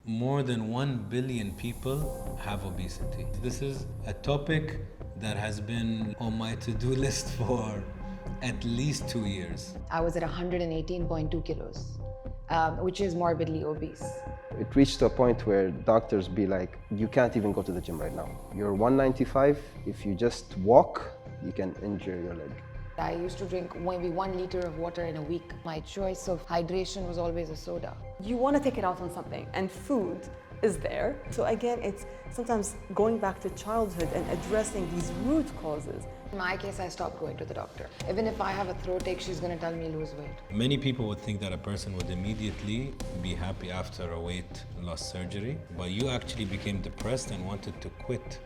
more than 1 billion people have obesity. This is a topic that has been on my to-do list for at least 2 years. I was at 118.2 kilos, which is morbidly obese. It reached to a point where doctors be like, you can't even go to the gym right now. You're 195, if you just walk, you can injure your leg. I used to drink maybe 1 liter of water in a week. My choice of hydration was always a soda. You want to take it out on something, and food is there. So again, it's sometimes going back to childhood and addressing these root causes. In my case, I stopped going to the doctor. Even if I have a throat ache, she's going to tell me lose weight. Many people would think that a person would immediately be happy after a weight loss surgery, but you actually became depressed and wanted to quit.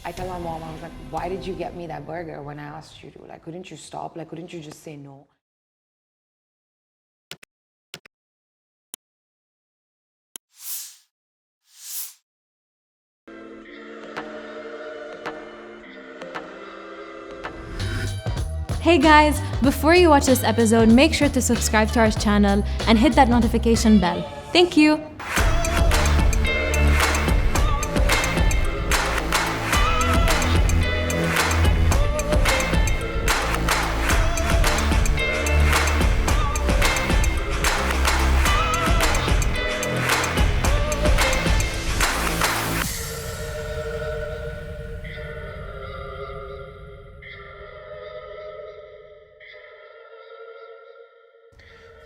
I tell my mom, I was like, why did you get me that burger when I asked you to? Like, couldn't you stop? Like, couldn't you just say no? Hey guys, before you watch this episode, make sure to subscribe to our channel and hit that notification bell. Thank you.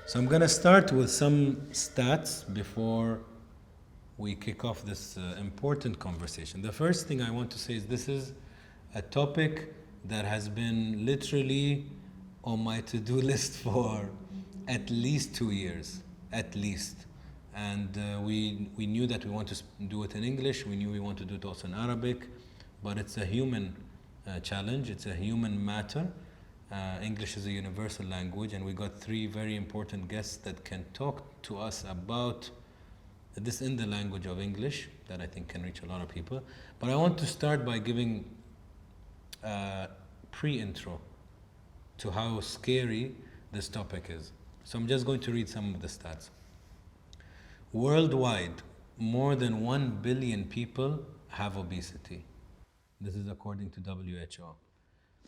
So I'm going to start with some stats before we kick off this important conversation. The first thing I want to say is this is a topic that has been literally on my to-do list for at least 2 years, at least. And we knew that we want to do it in English, we knew we want to do it also in Arabic, but it's a human challenge, it's a human matter. English is a universal language, and we got 3 very important guests that can talk to us about this in the language of English that I think can reach a lot of people. But I want to start by giving a pre-intro to how scary this topic is. So I'm just going to read some of the stats. Worldwide, more than 1 billion people have obesity. This is according to WHO.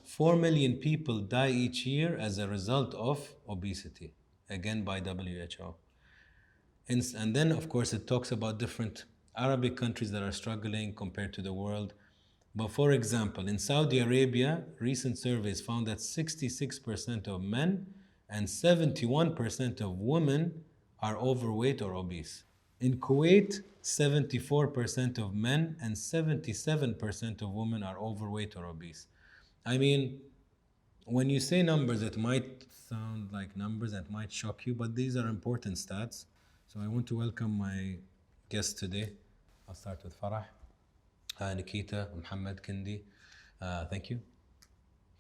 4 million people die each year as a result of obesity, again by WHO. And then, of course, it talks about different Arabic countries that are struggling compared to the world. But for example, in Saudi Arabia, recent surveys found that 66% of men and 71% of women are overweight or obese. In Kuwait, 74% of men and 77% of women are overweight or obese. I mean, when you say numbers, it might sound like numbers and it might shock you, but these are important stats. So I want to welcome my guests today. I'll start with Farah, Nikita, Mohammed, Kindy. Thank you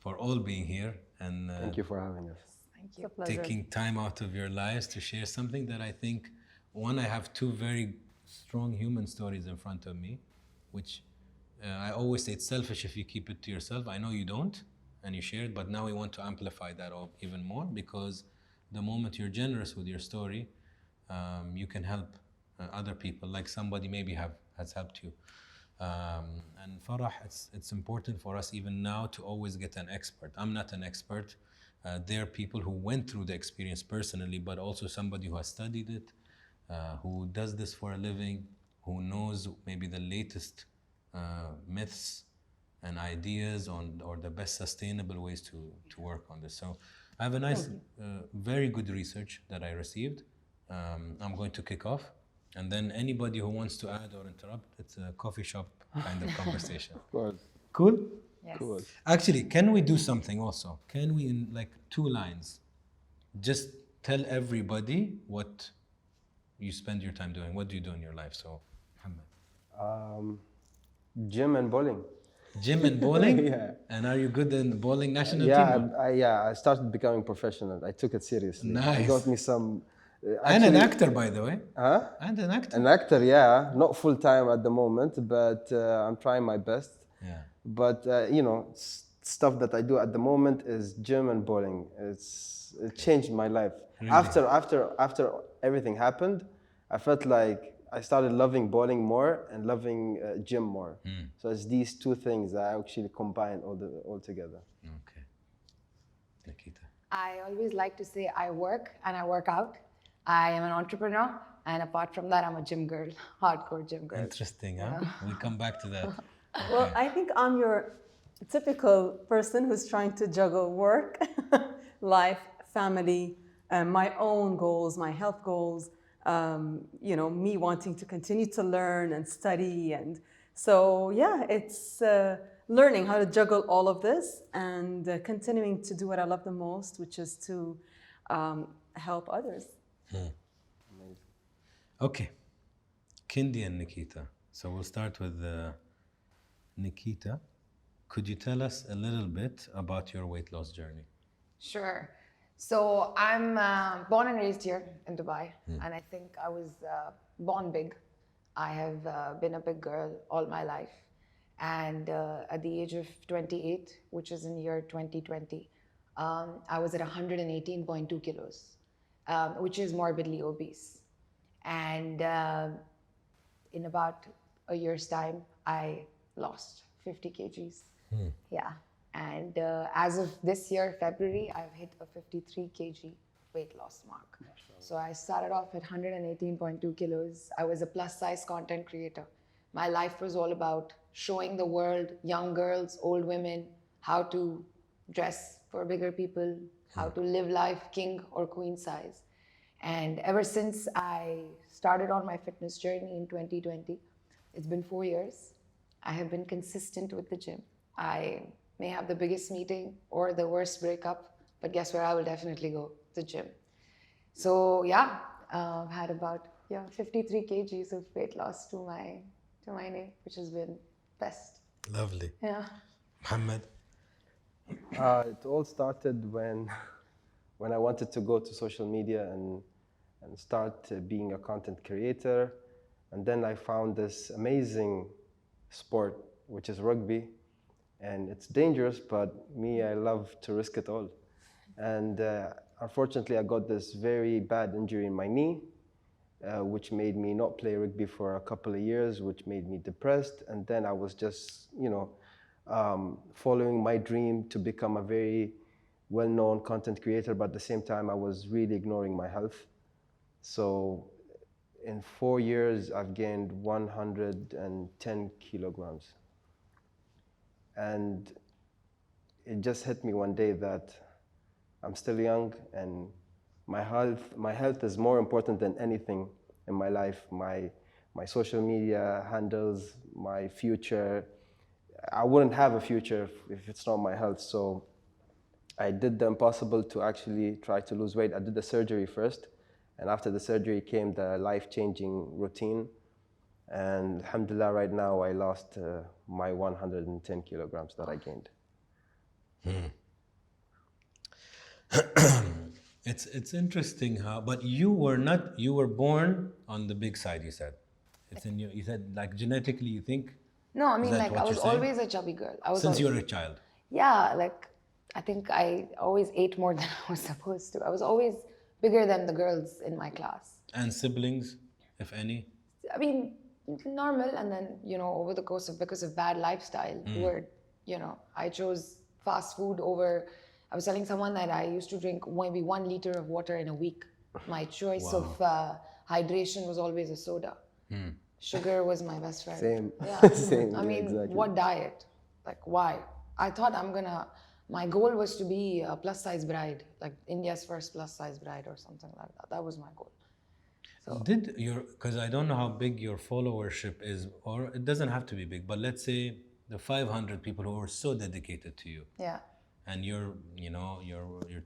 for all being here and Thank you for having us. Thank you. taking time out of your lives to share something that I think, one, I have 2 very strong human stories in front of me, which I always say it's selfish if you keep it to yourself. I know you don't, and you share it, but now we want to amplify that even more, because the moment you're generous with your story, you can help other people, like somebody maybe has helped you. And Farah, it's important for us even now to always get an expert. I'm not an expert. There are people who went through the experience personally, but also somebody who has studied it, who does this for a living, who knows maybe the latest myths and ideas or the best sustainable ways to work on this. So I have a nice, very good research that I received. I'm going to kick off, and then anybody who wants to add or interrupt, it's a coffee shop kind of conversation. Of course. Cool? Yes. Cool. Actually, can we do something also? Can we, in like 2 lines, just tell everybody what you spend your time doing? What do you do in your life? So, Mohammed. Gym and bowling. Gym and bowling? Yeah. And are you good in the bowling national team? I started becoming professional. I took it seriously. Nice. I got me some... And an actor, by the way. Huh? And an actor. An actor, yeah. Not full time at the moment, but I'm trying my best. Yeah. But stuff that I do at the moment is gym and bowling. It changed my life. Really? After everything happened, I felt like I started loving bowling more and loving gym more. So it's these two things that I actually combine all together. Okay. Nikita. I always like to say I work and I work out. I am an entrepreneur, and apart from that, I'm a gym girl, hardcore gym girl. Interesting, huh? We'll come back to that. Well, I think I'm your typical person who's trying to juggle work, life, family, my own goals, my health goals, you know, me wanting to continue to learn and study. And so, yeah, it's learning how to juggle all of this and continuing to do what I love the most, which is to help others. Okay. Kindy and Nikita. So we'll start with Nikita. Could you tell us a little bit about your weight loss journey? Sure. So I'm born and raised here in Dubai, and I think I was born big. I have been a big girl all my life. And at the age of 28, which is in year 2020, I was at 118.2 kilos, which is morbidly obese. And in about a year's time, I lost 50 kgs. Yeah. And as of this year, February, I've hit a 53 kg weight loss mark. So I started off at 118.2 kilos. I was a plus size content creator. My life was all about showing the world, young girls, old women, how to dress for bigger people, how to live life king or queen size. And ever since I started on my fitness journey in 2020, it's been 4 years. I have been consistent with the gym. I may have the biggest meeting or the worst breakup, but guess where I will definitely go? The gym. So yeah, I've had about 53 kgs of weight loss to my name, which has been best. Lovely. Yeah. Mohammed. It all started when I wanted to go to social media and start being a content creator. And then I found this amazing sport, which is rugby. And it's dangerous, but me, I love to risk it all. And unfortunately, I got this very bad injury in my knee, which made me not play rugby for a couple of years, which made me depressed. And then I was just, following my dream to become a very well-known content creator, but at the same time, I was really ignoring my health. So in 4 years, I've gained 110 kilograms. And it just hit me one day that I'm still young and my health is more important than anything in my life. My social media handles, my future. I wouldn't have a future if it's not my health. So I did the impossible to actually try to lose weight. I did the surgery first, and after the surgery came the life-changing routine. And alhamdulillah, right now I lost my 110 kilograms that I gained. It's interesting how, but you were born on the big side, you said. It's in you said like genetically you think? No, I mean, that like what I was you're saying? always a chubby girl. Since you were a child. Yeah, like I think I always ate more than I was supposed to. I was always bigger than the girls in my class. And siblings, if any? I mean, normal, and then, over the course of, because of bad lifestyle, I chose fast food over, I was telling someone that I used to drink maybe 1 liter of water in a week. My choice of hydration was always a soda. Sugar was my best friend. Same. Yeah. Same. I mean, exactly. what diet? Like, why? I thought my goal was to be a plus size bride, like India's first plus size bride or something like that. That was my goal. So. Because I don't know how big your followership is, or it doesn't have to be big, but let's say the 500 people who are so dedicated to you. Yeah. And you're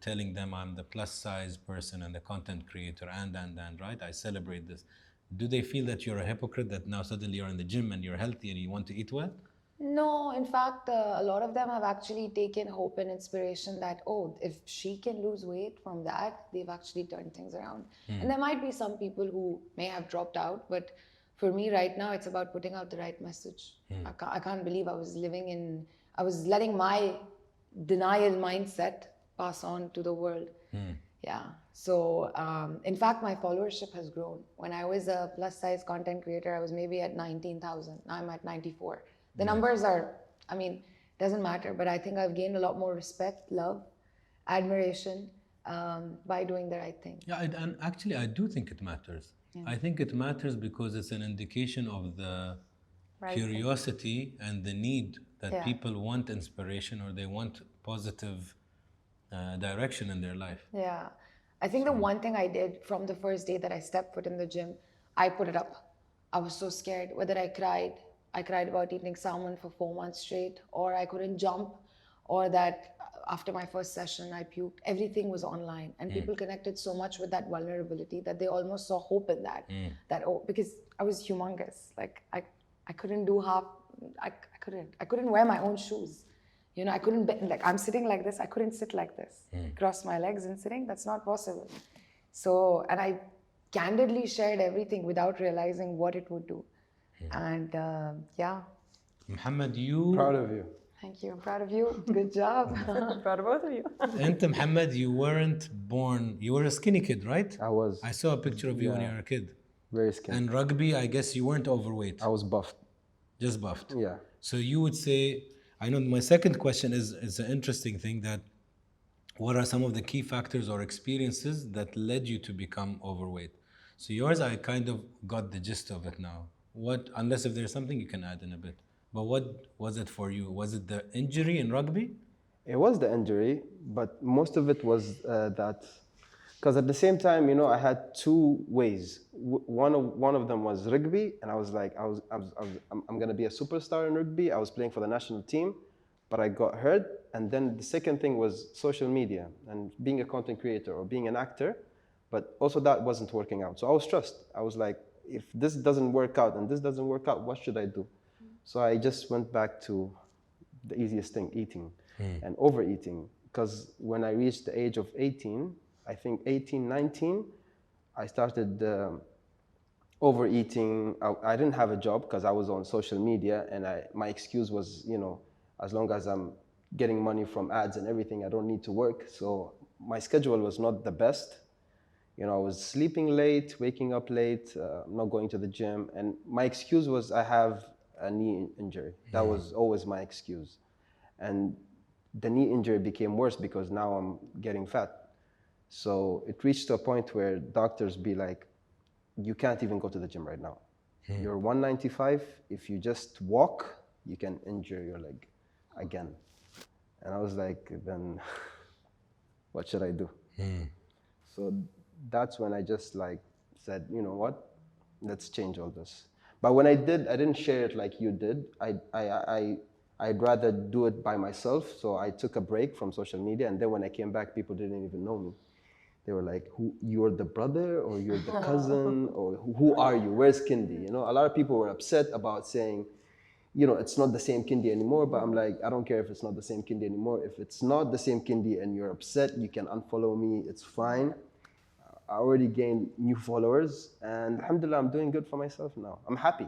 telling them I'm the plus size person and the content creator and right? I celebrate this. Do they feel that you're a hypocrite, that now suddenly you're in the gym and you're healthy and you want to eat well? No, in fact, a lot of them have actually taken hope and inspiration that, if she can lose weight from that, they've actually turned things around. And there might be some people who may have dropped out, but for me right now, it's about putting out the right message. I can't believe I was letting my denial mindset pass on to the world. Yeah. So, in fact, my followership has grown. When I was a plus size content creator, I was maybe at 19,000. Now I'm at 94. The numbers are, I mean, doesn't matter, but I think I've gained a lot more respect, love, admiration by doing the right thing. Yeah, and actually, I do think it matters. I think it matters because it's an indication of the curiosity and the need that people want inspiration or they want positive direction in their life. Yeah. I think the one thing I did from the first day that I stepped foot in the gym, I put it up. I was so scared. Whether I cried about eating salmon for 4 months straight, or I couldn't jump, or that after my first session I puked. Everything was online, and people connected so much with that vulnerability that they almost saw hope in that. Because I was humongous. Like I couldn't do half. I couldn't wear my own shoes. You know, I couldn't like I'm sitting like this. I couldn't sit like this. Cross my legs and sitting. That's not possible. So, and I candidly shared everything without realizing what it would do. And yeah. Mohammed, you... Proud of you. Thank you. I'm proud of you. Good job. Proud of both of you. And Mohammed, you weren't born... You were a skinny kid, right? I was. I saw a picture of you when you were a kid. Very skinny. And rugby, I guess you weren't overweight. I was buffed. Just buffed. Yeah. So you would say... I know my second question is an interesting thing, that what are some of the key factors or experiences that led you to become overweight? So yours, I kind of got the gist of it now. What, unless if there's something you can add in a bit. But what was it for you? Was it the injury in rugby? It was the injury, but most of it was that, because at the same time, you know, I had two ways. One of them was rugby, and I was like, I'm gonna be a superstar in rugby. I was playing for the national team, but I got hurt. And then the second thing was social media and being a content creator or being an actor, but also that wasn't working out. So I was stressed. I was like, if this doesn't work out and this doesn't work out, what should I do? So I just went back to the easiest thing, eating and overeating. Because when I reached the age of 18, I think 18, 19, I started overeating. I didn't have a job because I was on social media, and my excuse was, you know, as long as I'm getting money from ads and everything, I don't need to work. So my schedule was not the best. You know, I was sleeping late, waking up late, not going to the gym. And my excuse was I have a knee injury. That was always my excuse. And the knee injury became worse because now I'm getting fat. So it reached to a point where doctors be like, you can't even go to the gym right now. You're 195. If you just walk, you can injure your leg again. And I was like, then what should I do? So that's when I just like said, you know what, let's change all this. But when I didn't share it like you did. I'd rather do it by myself. So I took a break from social media, and then when I came back, people didn't even know me. They were like, you're the brother, or you're the cousin, or who are you? Where's Kindy? You know, a lot of people were upset about saying, you know, it's not the same Kindy anymore. But I'm like, I don't care if it's not the same Kindy anymore. If it's not the same Kindy and you're upset, you can unfollow me. It's fine. I already gained new followers, and alhamdulillah, I'm doing good for myself now. I'm happy.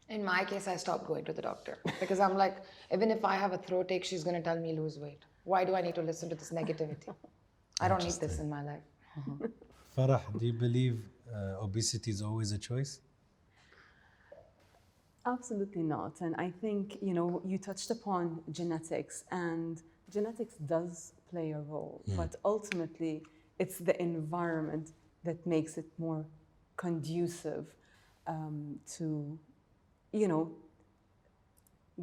In my case, I stopped going to the doctor because I'm like, even if I have a throat ache, she's going to tell me lose weight. Why do I need to listen to this negativity? I don't need this in my life. Farah, do you believe obesity is always a choice? Absolutely not. And I think, you know, you touched upon genetics, and genetics does play a role, but ultimately it's the environment that makes it more conducive to, you know,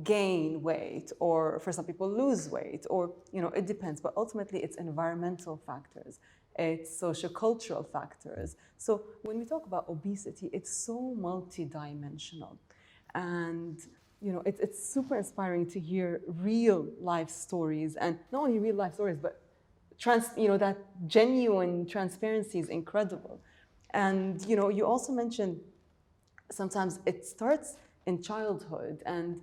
gain weight, or for some people lose weight, or, you know, it depends. But ultimately it's environmental factors, it's sociocultural factors. So when we talk about obesity, it's so multidimensional. And, you know, it's super inspiring to hear real life stories, and not only real life stories, but you know, that genuine transparency is incredible. And, you know, you also mentioned sometimes it starts in childhood, and,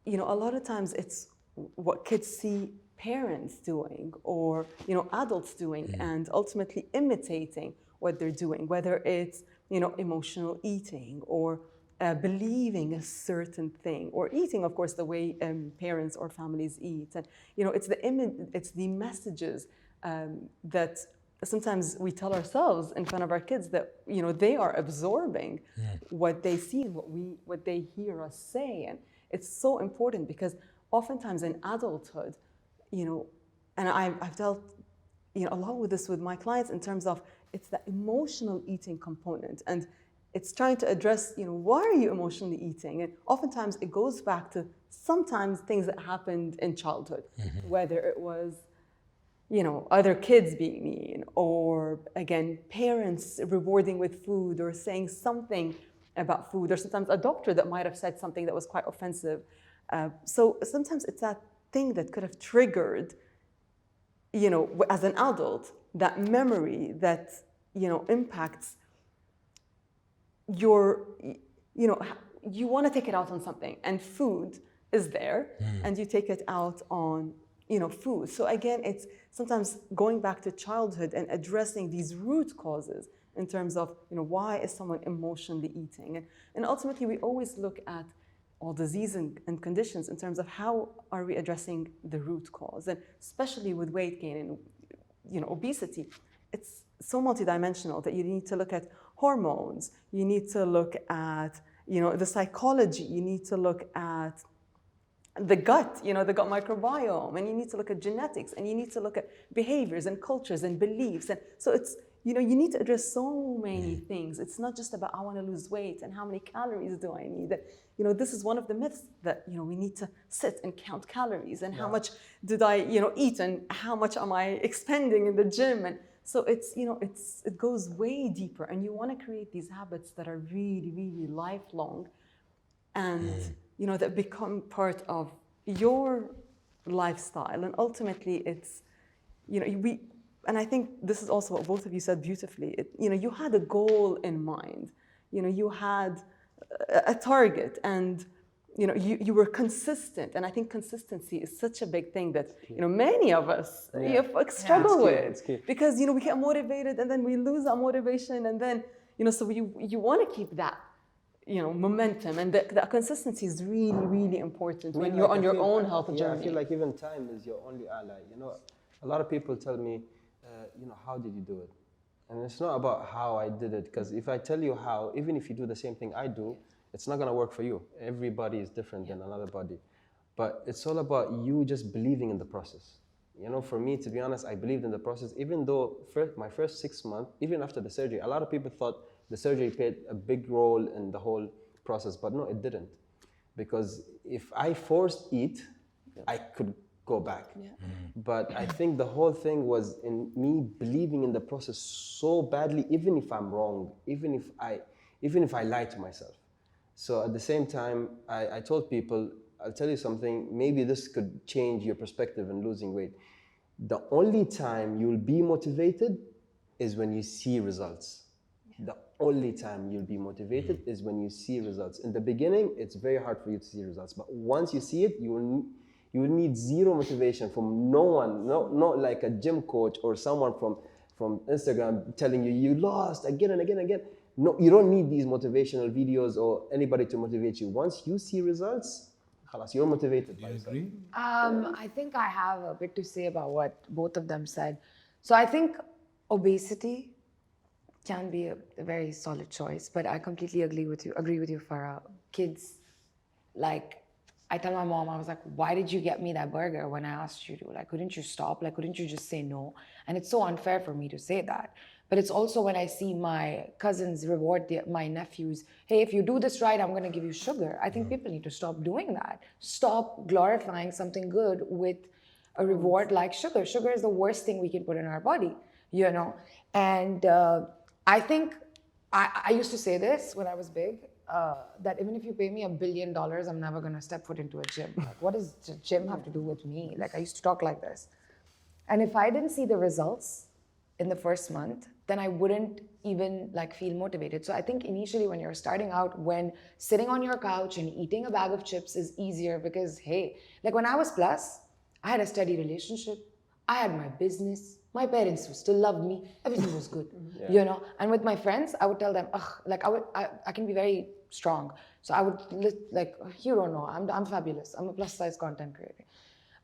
you know, a lot of times it's what kids see parents doing, or, you know, adults doing, and ultimately imitating what they're doing, whether it's, you know, emotional eating, or believing a certain thing, or eating, of course, the way parents or families eat. And, you know, it's the messages that sometimes we tell ourselves in front of our kids that, you know, they are absorbing what they see and what they hear us say. And it's so important because oftentimes in adulthood, you know, and I've dealt, you know, a lot with this with my clients in terms of it's the emotional eating component. And it's trying to address, you know, why are you emotionally eating? And oftentimes it goes back to sometimes things that happened in childhood, whether it was, you know, other kids being mean, or again, parents rewarding with food or saying something about food, or sometimes a doctor that might have said something that was quite offensive. So sometimes it's that thing that could have triggered, you know, as an adult, that memory that, you know, impacts your, you know, you want to take it out on something, and food is there, and you take it out on, you know, food. So again, it's sometimes going back to childhood and addressing these root causes in terms of, you know, why is someone emotionally eating? And ultimately, we always look at all disease and conditions in terms of how are we addressing the root cause, and especially with weight gain and, you know, obesity, it's so multidimensional that you need to look at hormones, you need to look at, you know, the psychology, you need to look at the gut, you know, the gut microbiome, and you need to look at genetics, and you need to look at behaviors and cultures and beliefs. And so it's, you know, you need to address so many things. It's not just about I want to lose weight and how many calories do I need. You know, this is one of the myths that, you know, we need to sit and count calories and how much did I, you know, eat and how much am I expending in the gym. And so it's, you know, it goes way deeper, and you want to create these habits that are really, really lifelong, and you know, that become part of your lifestyle. And ultimately, it's, you know, and I think this is also what both of you said beautifully. You know, you had a goal in mind. You know, you had a target, and you know, you were consistent. And I think consistency is such a big thing that, you know, many of us struggle with, because, you know, we get motivated and then we lose our motivation, and then, you know, so you want to keep that, you know, momentum, and that consistency is really, really important when you're on your own health journey. I feel like even time is your only ally. You know, a lot of people tell me, you know, how did you do it? And it's not about how I did it, because if I tell you how, even if you do the same thing I do, it's not going to work for you. Everybody is different than another body. But it's all about you just believing in the process. You know, for me, to be honest, I believed in the process, even though my first 6 months, even after the surgery, a lot of people thought the surgery played a big role in the whole process, but no, it didn't. Because if I forced eat, I could go back. But I think the whole thing was in me believing in the process so badly, even if I'm wrong, even if I lie to myself. So at the same time, I told people, I'll tell you something, maybe this could change your perspective in losing weight. The only time you'll be motivated is when you see results. The only time you'll be motivated is when you see results. In the beginning, it's very hard for you to see results, but once you see it, you will need zero motivation from no one, not like a gym coach or someone from Instagram telling you lost again and again and again. No, you don't need these motivational videos or anybody to motivate you. Once you see results, you're motivated. Do you agree? I think I have a bit to say about what both of them said. So I think obesity can be a very solid choice, but I completely agree with you, Farah. Kids, like, I tell my mom, I was like, why did you get me that burger when I asked you to? Like, couldn't you stop? Like, couldn't you just say no? And it's so unfair for me to say that. But it's also when I see my cousins reward my nephews, hey, if you do this right, I'm gonna give you sugar. I think people need to stop doing that. Stop glorifying something good with a reward like sugar. Sugar is the worst thing we can put in our body, you know? And I think, I used to say this when I was big, that even if you pay me $1 billion, I'm never gonna step foot into a gym. Like, what does the gym have to do with me? Like, I used to talk like this. And if I didn't see the results in the first month, then I wouldn't even like feel motivated. So I think initially when you're starting out, when sitting on your couch and eating a bag of chips is easier because, hey, like when I was plus, I had a steady relationship, I had my business, my parents still loved me, everything was good, you know? And with my friends, I would tell them, like I can be very strong. So I would like, you don't know, I'm fabulous, I'm a plus size content creator.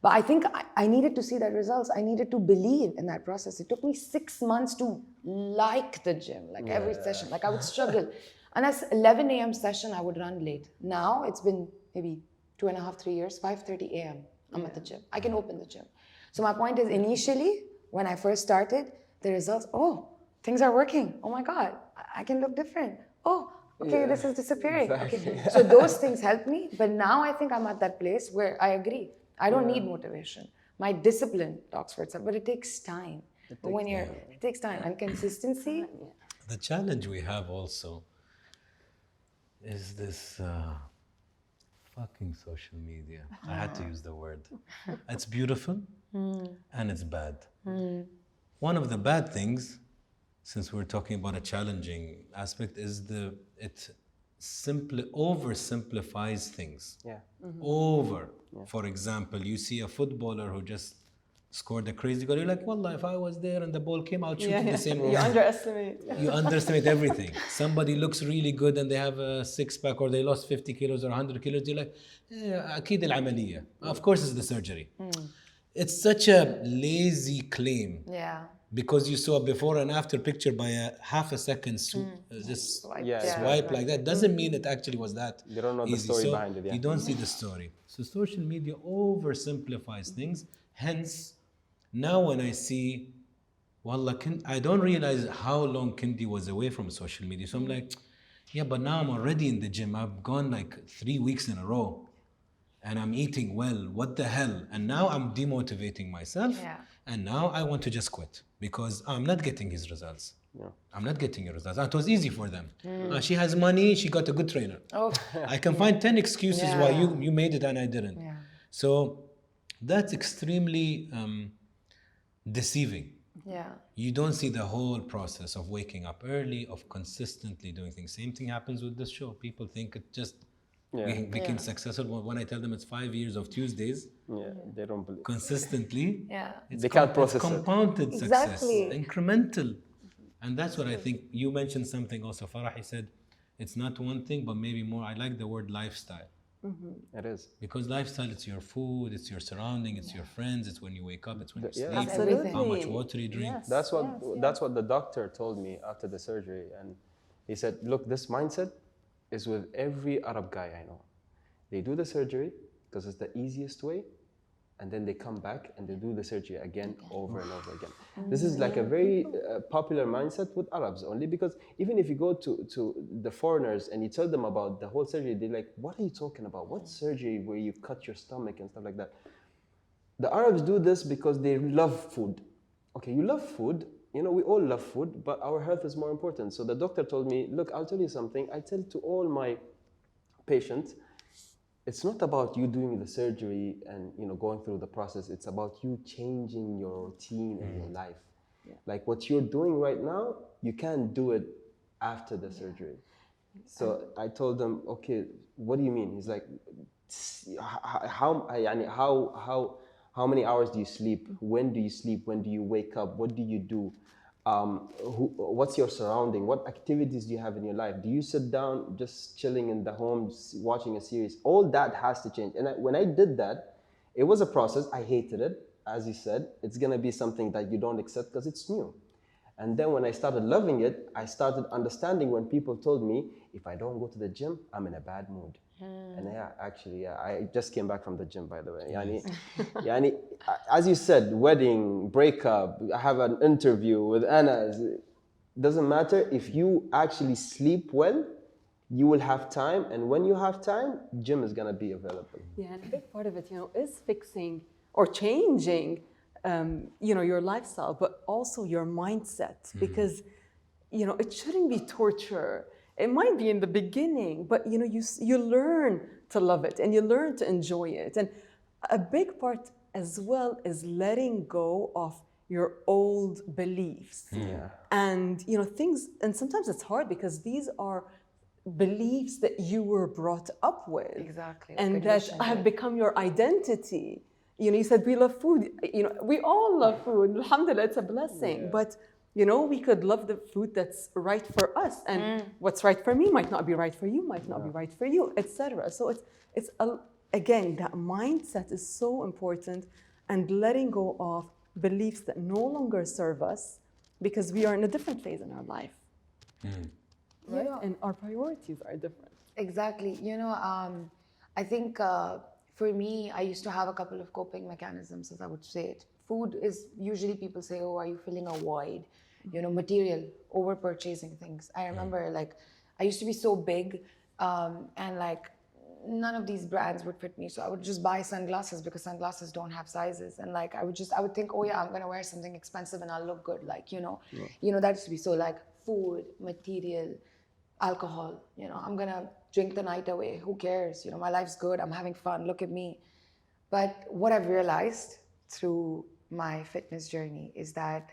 But I think I needed to see that results. I needed to believe in that process. It took me 6 months to like the gym, like every session. Like I would struggle. And that's 11 a.m. session, I would run late. Now it's been maybe 2.5, 3 years, 5:30 a.m. I'm at the gym. I can open the gym. So my point is, initially, when I first started, the results, oh, things are working. Oh my God, I can look different. Oh, okay, this is disappearing. Exactly. Okay. So those things helped me. But now I think I'm at that place where I agree. I don't need motivation. My discipline talks for itself, but it takes time. But when it takes time and consistency. The challenge we have also is this fucking social media. I had to use the word. It's beautiful and it's bad. One of the bad things, since we're talking about a challenging aspect, is it simply oversimplifies things. For example, you see a footballer who just scored a crazy goal. You're like, wallah, if I was there and the ball came out, shoot the same. You underestimate. You underestimate everything. Somebody looks really good and they have a six-pack or they lost 50 kilos or 100 kilos. You're like, أكيد العملية. Of course it's the surgery. It's such a lazy claim. Yeah. Because you saw a before and after picture by a half a second just swipe like that doesn't mean it actually was that You don't know easy. the story So behind it. you don't see the story. So social media oversimplifies things. Hence, now when I see, wallah, I don't realize how long Kindy was away from social media. So I'm like, yeah, but now I'm already in the gym. I've gone like 3 weeks in a row. And I'm eating well, what the hell? And now I'm demotivating myself. And now I want to just quit because I'm not getting his results. I'm not getting your results. It was easy for them. She has money, she got a good trainer. I can find 10 excuses why you made it and I didn't. So that's extremely deceiving. You don't see the whole process of waking up early, of consistently doing things. Same thing happens with this show. People think it just became successful. When I tell them it's 5 years of Tuesdays, they don't believe. Consistently, They can't process it's compounded success, Exactly. incremental. And that's what I think. You mentioned something also, Farah. He said, it's not one thing, but maybe more. I like the word lifestyle. It is. Because lifestyle, it's your food, it's your surrounding, it's your friends, it's when you wake up, it's when you sleep, Absolutely. how much water you drink. Yes. That's what the doctor told me after the surgery, and he said, look, this mindset is with every Arab guy I know. They do the surgery because it's the easiest way, and then they come back and they do the surgery again over and over again. This is like a very popular mindset with Arabs only, because even if you go to the foreigners and you tell them about the whole surgery, they're like, what are you talking about? What surgery where you cut your stomach and stuff like that? The Arabs do this because they love food. Okay, you love food. You know, we all love food, but our health is more important. So the doctor told me, look, I'll tell you something. I tell to all my patients, it's not about you doing the surgery and going through the process. It's about you changing your routine and your life. Like what you're doing right now, you can't do it after the surgery. So I told them, okay, what do you mean? He's like, how many hours do you sleep? When do you sleep? When do you wake up? What do you do? What's your surrounding? What activities do you have in your life? Do you sit down just chilling in the home, watching a series? All that has to change. And when I did that, it was a process. I hated it. As you said, it's going to be something that you don't accept because it's new. And then when I started loving it, I started understanding when people told me, if I don't go to the gym, I'm in a bad mood. And I just came back from the gym, by the way. Yani, as you said, wedding, breakup, I have an interview with Anna. Doesn't matter. If you actually sleep well, you will have time. And when you have time, gym is going to be available. Yeah, and a big part of it, is fixing or changing, your lifestyle, but also your mindset. Because, it shouldn't be torture. It might be in the beginning, but you learn to love it and you learn to enjoy it. And a big part as well is letting go of your old beliefs. And things, and sometimes it's hard because these are beliefs that you were brought up with. Exactly. And that have become your identity. You said we love food. We all love food. Alhamdulillah, it's a blessing. But we could love the food that's right for us, and what's right for me might not be right for you, might not be right for you, etc. So it's again, that mindset is so important, and letting go of beliefs that no longer serve us because we are in a different phase in our life. Right? And our priorities are different. Exactly. I think for me, I used to have a couple of coping mechanisms, as I would say it. Food is usually people say, oh, are you filling a void? Material, over purchasing things. I remember I used to be so big and none of these brands would fit me. So I would just buy sunglasses because sunglasses don't have sizes. And I would think, oh yeah, I'm going to wear something expensive and I'll look good. That used to be so food, material, alcohol, I'm going to drink the night away. Who cares? My life's good. I'm having fun. Look at me. But what I've realized through my fitness journey is that,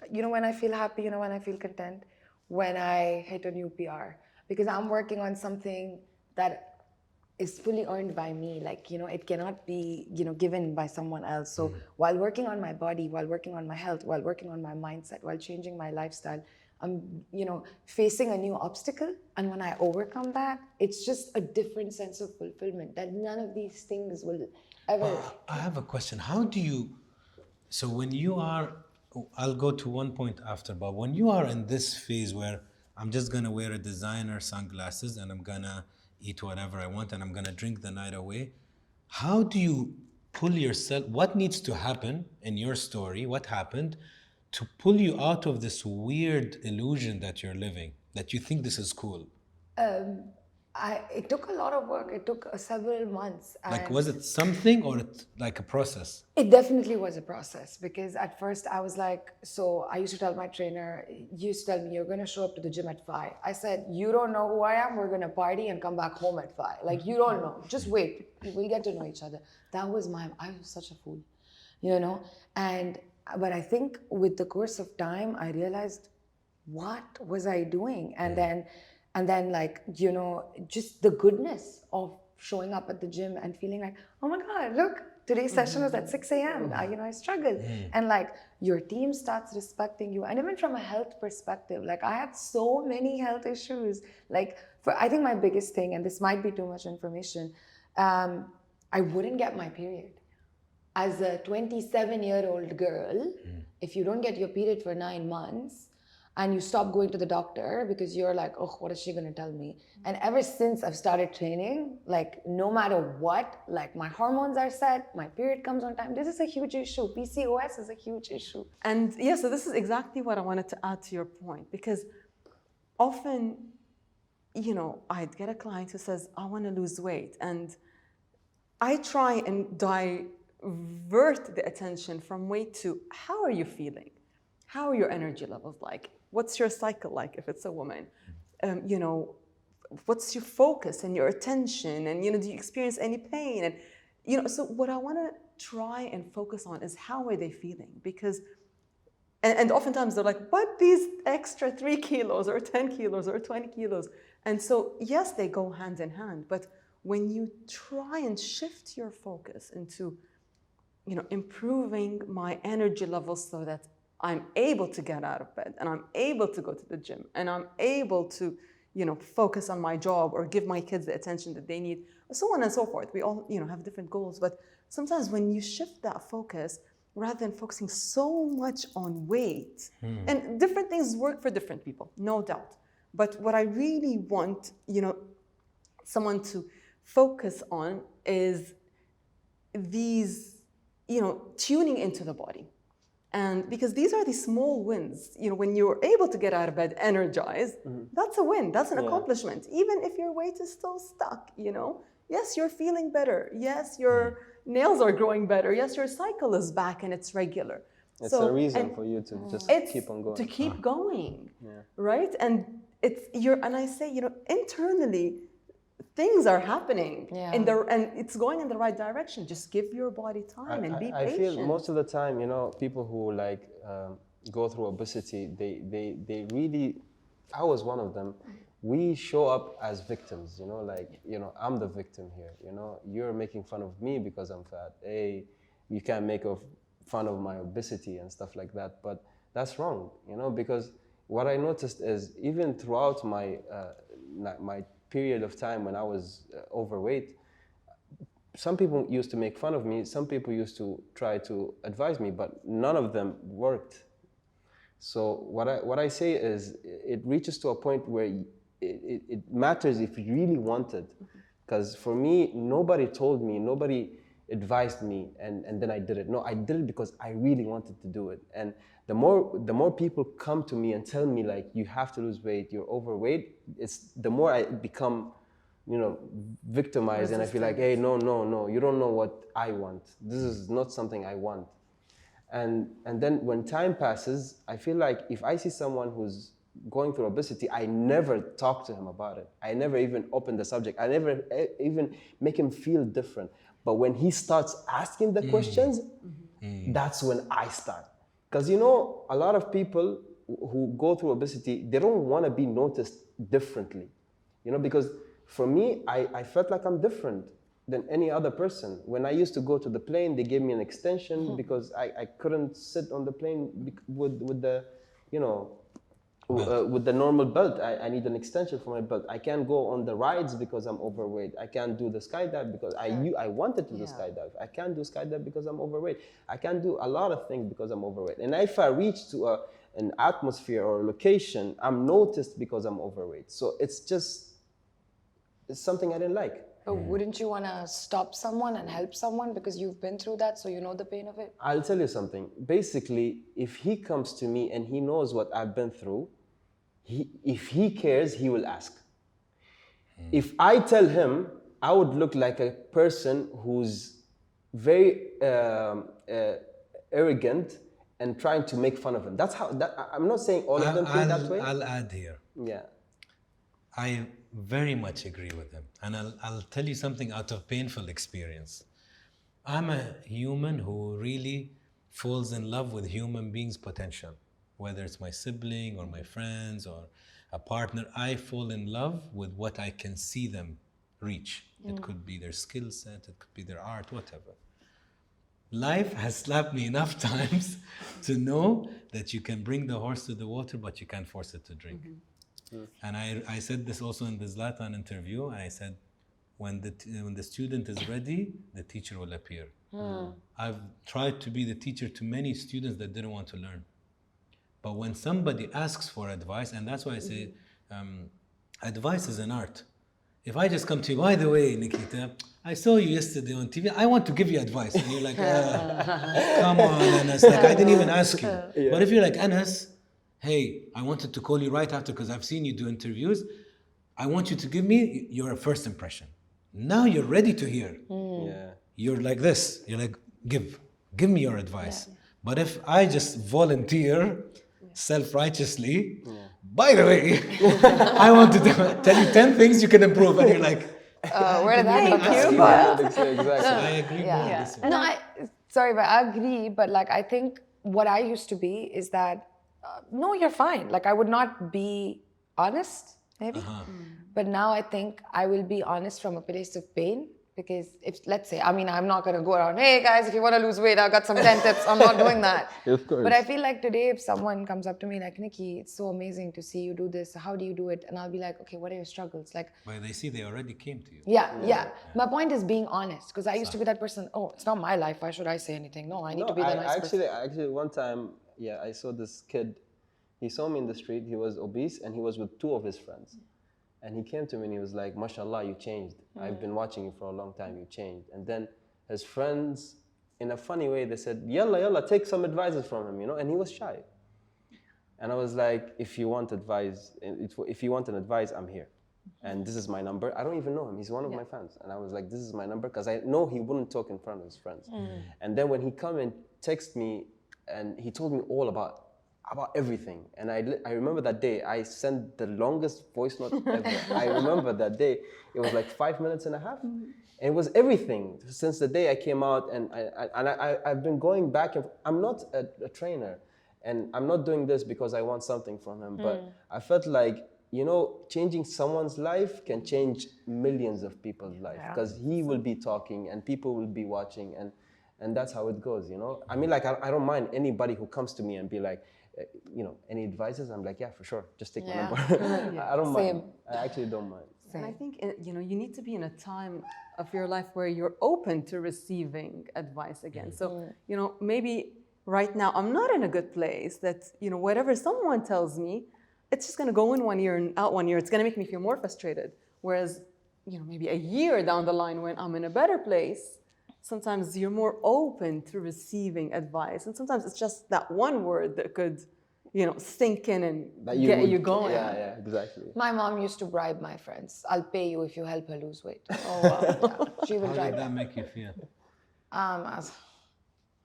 when I feel happy, when I feel content, when I hit a new PR, because I'm working on something that is fully earned by me. It cannot be, given by someone else. So while working on my body, while working on my health, while working on my mindset, while changing my lifestyle, I'm, facing a new obstacle. And when I overcome that, it's just a different sense of fulfillment that none of these things will ever. I have a question. How do you, so when you are, I'll go to one point after, but when you are in this phase where I'm just going to wear a designer sunglasses and I'm going to eat whatever I want and I'm going to drink the night away, how do you pull yourself, what needs to happen in your story, what happened to pull you out of this weird illusion that you're living, that you think this is cool? It took a lot of work. It took several months. Was it something or a process? It definitely was a process, because at first I was so I used to tell my trainer, you used to tell me, you're going to show up to the gym at 5. I said, you don't know who I am. We're going to party and come back home at 5. You don't know. Just wait. We'll get to know each other. I was such a fool, but I think with the course of time, I realized, what was I doing? And then just the goodness of showing up at the gym and feeling oh my God, look, today's session was at 6 a.m. I struggled. And your team starts respecting you. And even from a health perspective, I had so many health issues. I think my biggest thing, and this might be too much information, I wouldn't get my period. As a 27-year-old girl, if you don't get your period for 9 months, and you stop going to the doctor because you're oh, what is she going to tell me? And ever since I've started training, no matter what, my hormones are set, my period comes on time. This is a huge issue. PCOS is a huge issue. And yeah, so this is exactly what I wanted to add to your point, because often, I'd get a client who says, I want to lose weight. And I try and divert the attention from weight to, how are you feeling? How are your energy levels like? What's your cycle like if it's a woman? What's your focus and your attention? And, do you experience any pain? And, so what I want to try and focus on is, how are they feeling? Because, and oftentimes they're but these extra 3 kilos or 10 kilos or 20 kilos. And so, yes, they go hand in hand. But when you try and shift your focus into, improving my energy levels so that I'm able to get out of bed and I'm able to go to the gym and I'm able to, focus on my job or give my kids the attention that they need, so on and so forth. We all, have different goals. But sometimes when you shift that focus, rather than focusing so much on weight, and different things work for different people, no doubt. But what I really want, someone to focus on is these, tuning into the body. And because these are the small wins, when you're able to get out of bed energized, that's a win, that's an accomplishment. Even if your weight is still stuck, yes, you're feeling better. Yes, your nails are growing better. Yes, your cycle is back and it's regular. It's a reason for you to just keep on going. To keep going, right? And and I say, internally, things are happening and it's going in the right direction. Just give your body time and be patient. I feel most of the time, people who go through obesity, they really, I was one of them. We show up as victims, I'm the victim here, you're making fun of me because I'm fat. Hey, you can't make fun of my obesity and stuff like that. But that's wrong, because what I noticed is, even throughout my period of time when I was overweight, some people used to make fun of me, some people used to try to advise me, but none of them worked. So what I say is, it reaches to a point where it matters if you really want it. Because for me, nobody told me, nobody advised me, and then I did it. No, I did it because I really wanted to do it. And the more people come to me and tell me like, you have to lose weight, you're overweight, it's the more I become, you know, victimized. And I feel like, hey, no, you don't know what I want. This is not something I want. And then when time passes, I feel like if I see someone who's going through obesity, I never talk to him about it. I never even open the subject. I never even make him feel different. But when he starts asking the questions, that's when I start. Because, you know, a lot of people who go through obesity, they don't want to be noticed differently. You know, because for me, I felt like I'm different than any other person. When I used to go to the plane, they gave me an extension because I couldn't sit on the plane with the, you know, with the normal belt. I need an extension for my belt. I can't go on the rides because I'm overweight. I can't do the skydive because I wanted to do skydive. I can't do skydive because I'm overweight. I can't do a lot of things because I'm overweight. And if I reach to an atmosphere or a location, I'm noticed because I'm overweight. So it's something I didn't like. But wouldn't you want to stop someone and help someone because you've been through that, so you know the pain of it? I'll tell you something. Basically, if he comes to me and he knows what I've been through, if he cares, he will ask. If I tell him, I would look like a person who's very arrogant and trying to make fun of him. That's how. I'm not saying all of them think that way. I'll add here. Yeah. I very much agree with him. And I'll tell you something out of painful experience. I'm a human who really falls in love with human beings' potential. Whether it's my sibling or my friends or a partner, I fall in love with what I can see them reach. It could be their skill set, it could be their art, whatever. Life has slapped me enough times to know that you can bring the horse to the water, but you can't force it to drink. And I said this also in the Zlatan interview. I said, when the student is ready, the teacher will appear. I've tried to be the teacher to many students that didn't want to learn. But when somebody asks for advice, and that's why I say advice is an art. If I just come to you, by the way, Nikita, I saw you yesterday on TV, I want to give you advice. And you're like, come on, Anas, like I didn't even ask you. Yeah. But if you're like, Anas, hey, I wanted to call you right after because I've seen you do interviews. I want you to give me your first impression. Now you're ready to hear. Yeah. You're like this. You're like, give me your advice. Yeah. But if I just volunteer self-righteously, by the way, I want to tell you 10 things you can improve. And you're like, where did that come from? Exactly. So I agree with this. No, sorry, but I agree. But like, I think what I used to be is that, no, you're fine. Like, I would not be honest, maybe. But now I think I will be honest from a place of pain. Because if, let's say, I mean, I'm not going to go around, hey guys, if you want to lose weight, I've got some 10 tips. I'm not doing that. Of course. But I feel like today, if someone comes up to me like, Nikki, it's so amazing to see you do this. How do you do it? And I'll be like, okay, what are your struggles? Like, well, they see they already came to you. Yeah. My point is being honest. Because I used to be that person, oh, it's not my life. Why should I say anything? No, I need to be the nice person. Actually, one time, I saw this kid. He saw me in the street. He was obese and he was with 2 of his friends. And he came to me and he was like, mashallah, you changed. I've been watching you for a long time, you changed. And then his friends, in a funny way, they said, yalla, take some advices from him, you know? And he was shy. And I was like, if you want advice, if you want an advice, I'm here. And this is my number. I don't even know him. He's one of my fans. And I was like, this is my number, because I know he wouldn't talk in front of his friends. And then when he come and text me, and he told me all about everything. And I remember that day, I sent the longest voice note ever. I remember that day, it was like 5 minutes and a half. And it was everything since the day I came out. And I've been going back. I'm not a trainer. And I'm not doing this because I want something from him. But I felt like, you know, changing someone's life can change millions of people's life. Because he will be talking and people will be watching. And that's how it goes, you know? I mean, like, I don't mind anybody who comes to me and be like, you know, any advices? I'm like, yeah, for sure. Just take my number. I don't mind. I actually don't mind. And I think, you know, you need to be in a time of your life where you're open to receiving advice again. So, you know, maybe right now I'm not in a good place that, you know, whatever someone tells me, it's just going to go in 1 year and out 1 year. It's going to make me feel more frustrated. Whereas, you know, maybe a year down the line when I'm in a better place, sometimes you're more open to receiving advice. And sometimes it's just that one word that could, you know, sink in and get you going. Yeah, exactly. My mom used to bribe my friends. I'll pay you if you help her lose weight. Oh, wow. Yeah, she would How bribe did that them. make you feel? I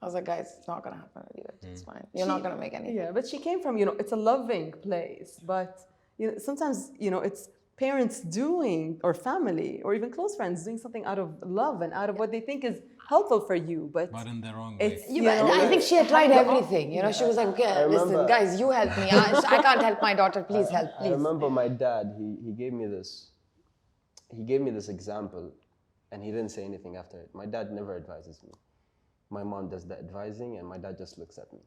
was like, guys, it's not gonna happen with you. It's fine. You're not gonna make anything. Yeah, but she came from, you know, it's a loving place. But, you know, sometimes, you know, it's parents doing, or family, or even close friends doing something out of love and out of what they think is helpful for you. But in the wrong way. it's, Yeah, but I think she had tried everything. You know, she was like, okay, listen, remember- guys, you help me. I can't help my daughter. Please help, I please. remember my dad, he gave me this example, and he didn't say anything after it. My dad never advises me. My mom does the advising, and my dad just looks at me.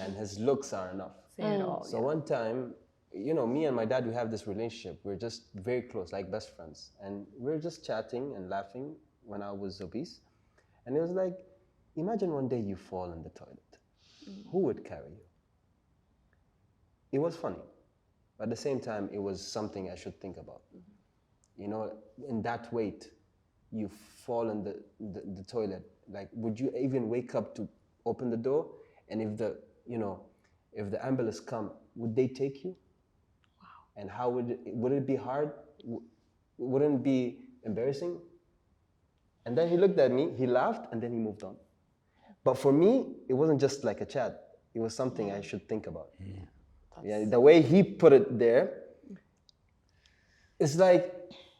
And his looks are enough. say it all. So one time, you know, me and my dad, we have this relationship. We're just very close, like best friends. And we're just chatting and laughing when I was obese. And it was like, imagine one day you fall in the toilet. Who would carry you? It was funny. But at the same time, it was something I should think about. You know, in that weight, you fall in the toilet. Like, would you even wake up to open the door? And if the ambulance come, would they take you? Wow. And how would it be hard? Wouldn't it be embarrassing? And then he looked at me, he laughed, and then he moved on. But for me, it wasn't just like a chat. It was something I should think about. Yeah, the way he put it there, it's like,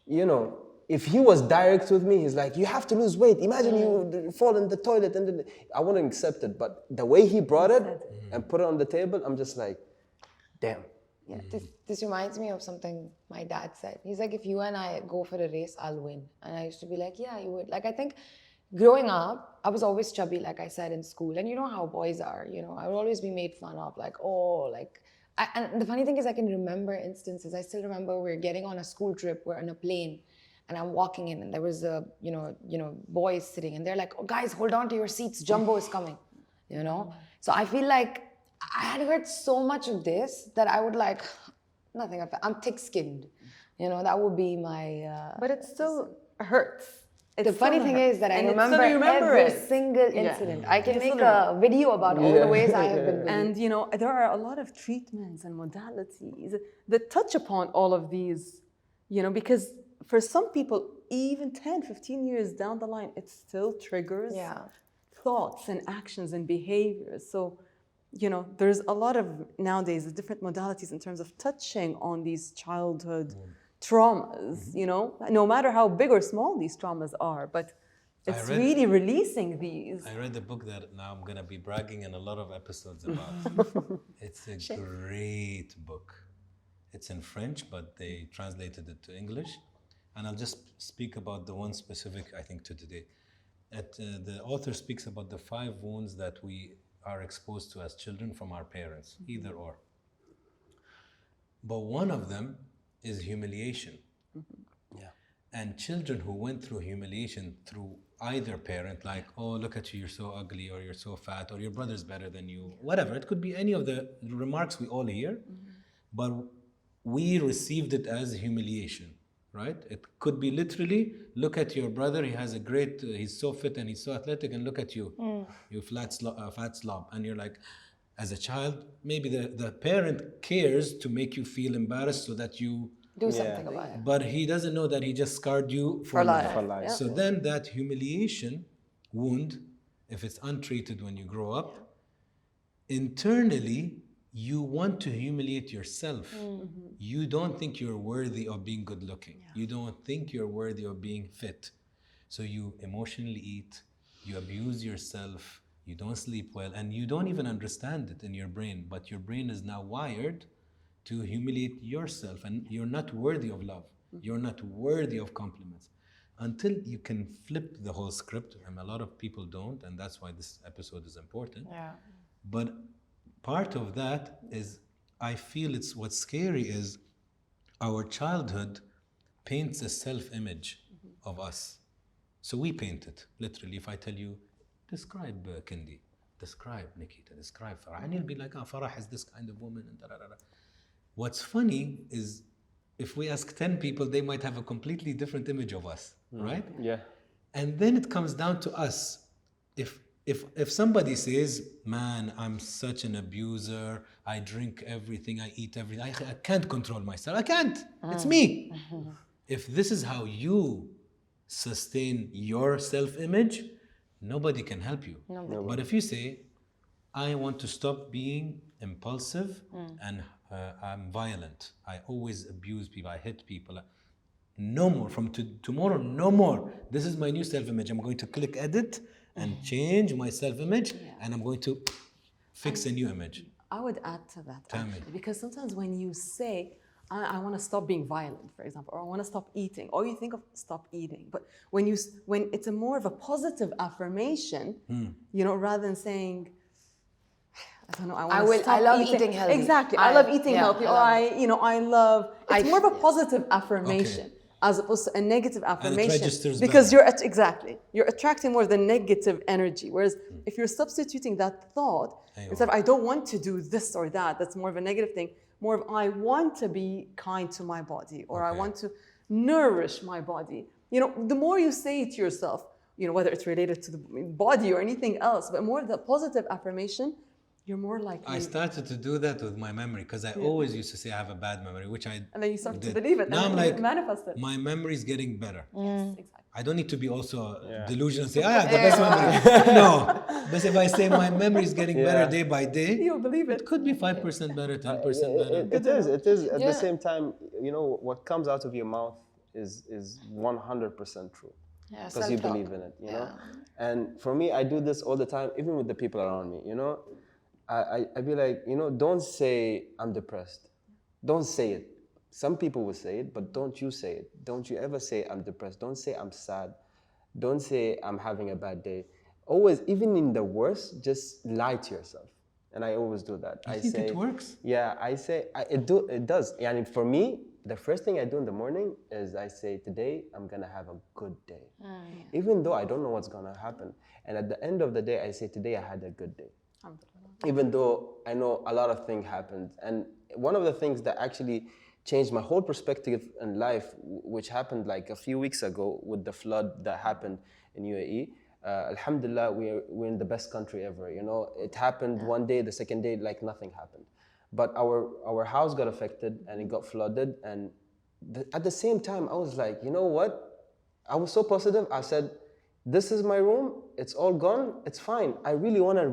you know, if he was direct with me, he's like, you have to lose weight. Imagine you fall in the toilet. And then I wouldn't accept it. But the way he brought it and put it on the table, I'm just like, damn. Yeah, this reminds me of something my dad said. He's like, if you and I go for a race, I'll win. And I used to be like, yeah, you would. Like, I think growing up, I was always chubby, like I said, in school. And you know how boys are, you know, I would always be made fun of, like, oh, like, and the funny thing is I can remember instances. I still remember we were getting on a school trip, we're on a plane, and I'm walking in, and there was boys sitting, and they're like, oh, guys, hold on to your seats, Jumbo is coming, you know? So I feel like I had heard so much of this that I would like, nothing, I'm thick-skinned, you know, that would be my... But it still hurts. The funny thing is that I And remember every single incident. I can make a video about all the ways I have been bullied. And, you know, there are a lot of treatments and modalities that touch upon all of these, you know, because for some people, even 10, 15 years down the line, it still triggers thoughts and actions and behaviors. So, you know, there's a lot of nowadays different modalities in terms of touching on these childhood traumas, you know, no matter how big or small these traumas are, but it's really releasing these. I read a book that now I'm going to be bragging in a lot of episodes about. It's a great book. It's in French, but they translated it to English. And I'll just speak about the one specific, I think, to today. The author speaks about the 5 wounds that we are exposed to as children from our parents, either or. But one of them is humiliation. Yeah. And children who went through humiliation through either parent, like, oh, look at you, you're so ugly, or you're so fat, or your brother's better than you, whatever. It could be any of the remarks we all hear, but we received it as humiliation, right? It could be literally, look at your brother, he has a great, he's so fit and he's so athletic, and look at you, you fat slob. And you're like, as a child, maybe the parent cares to make you feel embarrassed so that you do something about it. But he doesn't know that he just scarred you for life. life. So then that humiliation wound, if it's untreated when you grow up, internally, you want to humiliate yourself. You don't think you're worthy of being good looking. You don't think you're worthy of being fit. So you emotionally eat, you abuse yourself, you don't sleep well, and you don't even understand it in your brain, but your brain is now wired to humiliate yourself, and you're not worthy of love. You're not worthy of compliments. Until you can flip the whole script, and a lot of people don't, and that's why this episode is important. Yeah. But part of that is, I feel it's what's scary is our childhood paints a self-image of us. So we paint it, literally. If I tell you, describe Kindy, describe Nikita, describe Farah, and you'll be like, Farah is this kind of woman, and da-da-da-da. What's funny is, if we ask 10 people, they might have a completely different image of us, right? Yeah. And then it comes down to us. If somebody says, man, I'm such an abuser, I drink everything, I eat everything, I can't control myself, I can't, it's me. If this is how you sustain your self-image, nobody can help you. But if you say, I want to stop being impulsive and I'm violent, I always abuse people, I hit people, no more, from tomorrow, no more. This is my new self-image. I'm going to click edit and change my self-image, and I'm going to fix a new image. I would add to that, Tell me. actually, because sometimes when you say, I want to stop being violent, for example, or I want to stop eating, or you think of stop eating, but when it's a more of a positive affirmation, you know, rather than saying, I don't know, I love eating healthy. Exactly, I love eating healthy, or I love. It's more of a positive affirmation. Okay. As opposed to a negative affirmation, registers because better. you're attracting more of the negative energy. Whereas if you're substituting that thought, instead of I don't want to do this or that, that's more of a negative thing. More of I want to be kind to my body, or I want to nourish my body. You know, the more you say it to yourself, you know, whether it's related to the body or anything else, but more the positive affirmation, you're more likely. I started to do that with my memory, because I always used to say I have a bad memory, which I And then you start did. to believe it. Now and I'm then like, you manifest it. my memory is getting better. Yes, exactly. I don't need to be also delusional and say, I have the best memory. No. But if I say my memory is getting better day by day, You'll believe it. it could be 5% better, 10% better. It is. At the same time, you know, what comes out of your mouth is 100% true. Yeah, Because you believe in it, you know? And for me, I do this all the time, even with the people around me, you know? I be like, you know, don't say I'm depressed. Don't say it. Some people will say it, but don't you say it. Don't you ever say I'm depressed. Don't say I'm sad. Don't say I'm having a bad day. Always, even in the worst, just lie to yourself. And I always do that. I think it works. Yeah, I say, it does. And for me, the first thing I do in the morning is I say, today I'm gonna have a good day. Even though I don't know what's gonna happen. And at the end of the day, I say, today I had a good day. Even though I know a lot of things happened. And one of the things that actually changed my whole perspective in life, which happened like a few weeks ago with the flood that happened in UAE. Alhamdulillah, we're in the best country ever. You know, it happened one day, the second day, like nothing happened. But our house got affected and it got flooded. And at the same time, I was like, you know what? I was so positive. I said, this is my room. It's all gone. It's fine. I really want to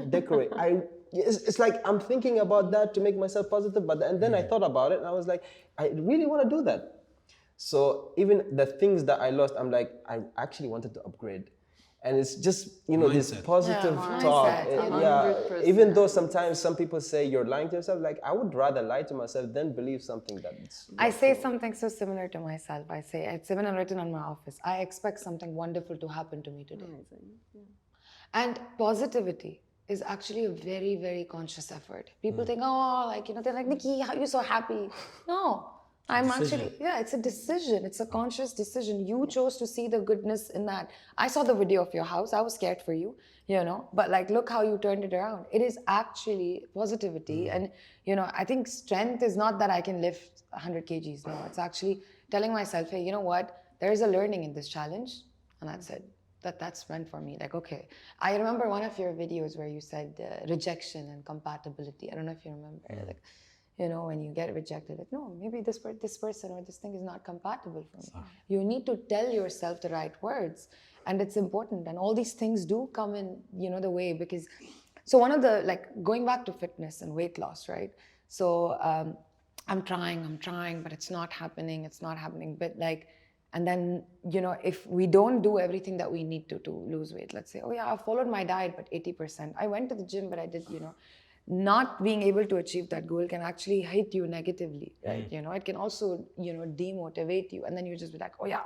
decorate. It's like I'm thinking about that to make myself positive. And then I thought about it and I was like, I really want to do that. So even the things that I lost, I'm like, I actually wanted to upgrade. And it's just, you know, this positive talk. Even though sometimes some people say you're lying to yourself, like I would rather lie to myself than believe something that's I say something so similar to myself. I say, it's even written on my office, I expect something wonderful to happen to me today. And positivity is actually a very, very conscious effort. People think, oh, like, you know, they're like, Nikki, how are you so happy? No. It's a decision. It's a conscious decision. You chose to see the goodness in that. I saw the video of your house. I was scared for you, you know, but like, look how you turned it around. It is actually positivity. And, you know, I think strength is not that I can lift 100 kgs. No, it's actually telling myself, hey, you know what? There is a learning in this challenge. And that's it. That's meant for me. Like, okay. I remember one of your videos where you said rejection and compatibility. I don't know if you remember. Like, you know, when you get rejected, like, no, maybe this person or this thing is not compatible for me. You need to tell yourself the right words. And it's important. And all these things do come in, you know, the way because... So one of the, like, going back to fitness and weight loss, right? So I'm trying, but it's not happening. But like, and then, you know, if we don't do everything that we need to lose weight, let's say, oh yeah, I followed my diet, but 80%. I went to the gym, but I did, you know... Not being able to achieve that goal can actually hit you negatively, right? You know, it can also, you know, demotivate you. And then you just be like, oh yeah,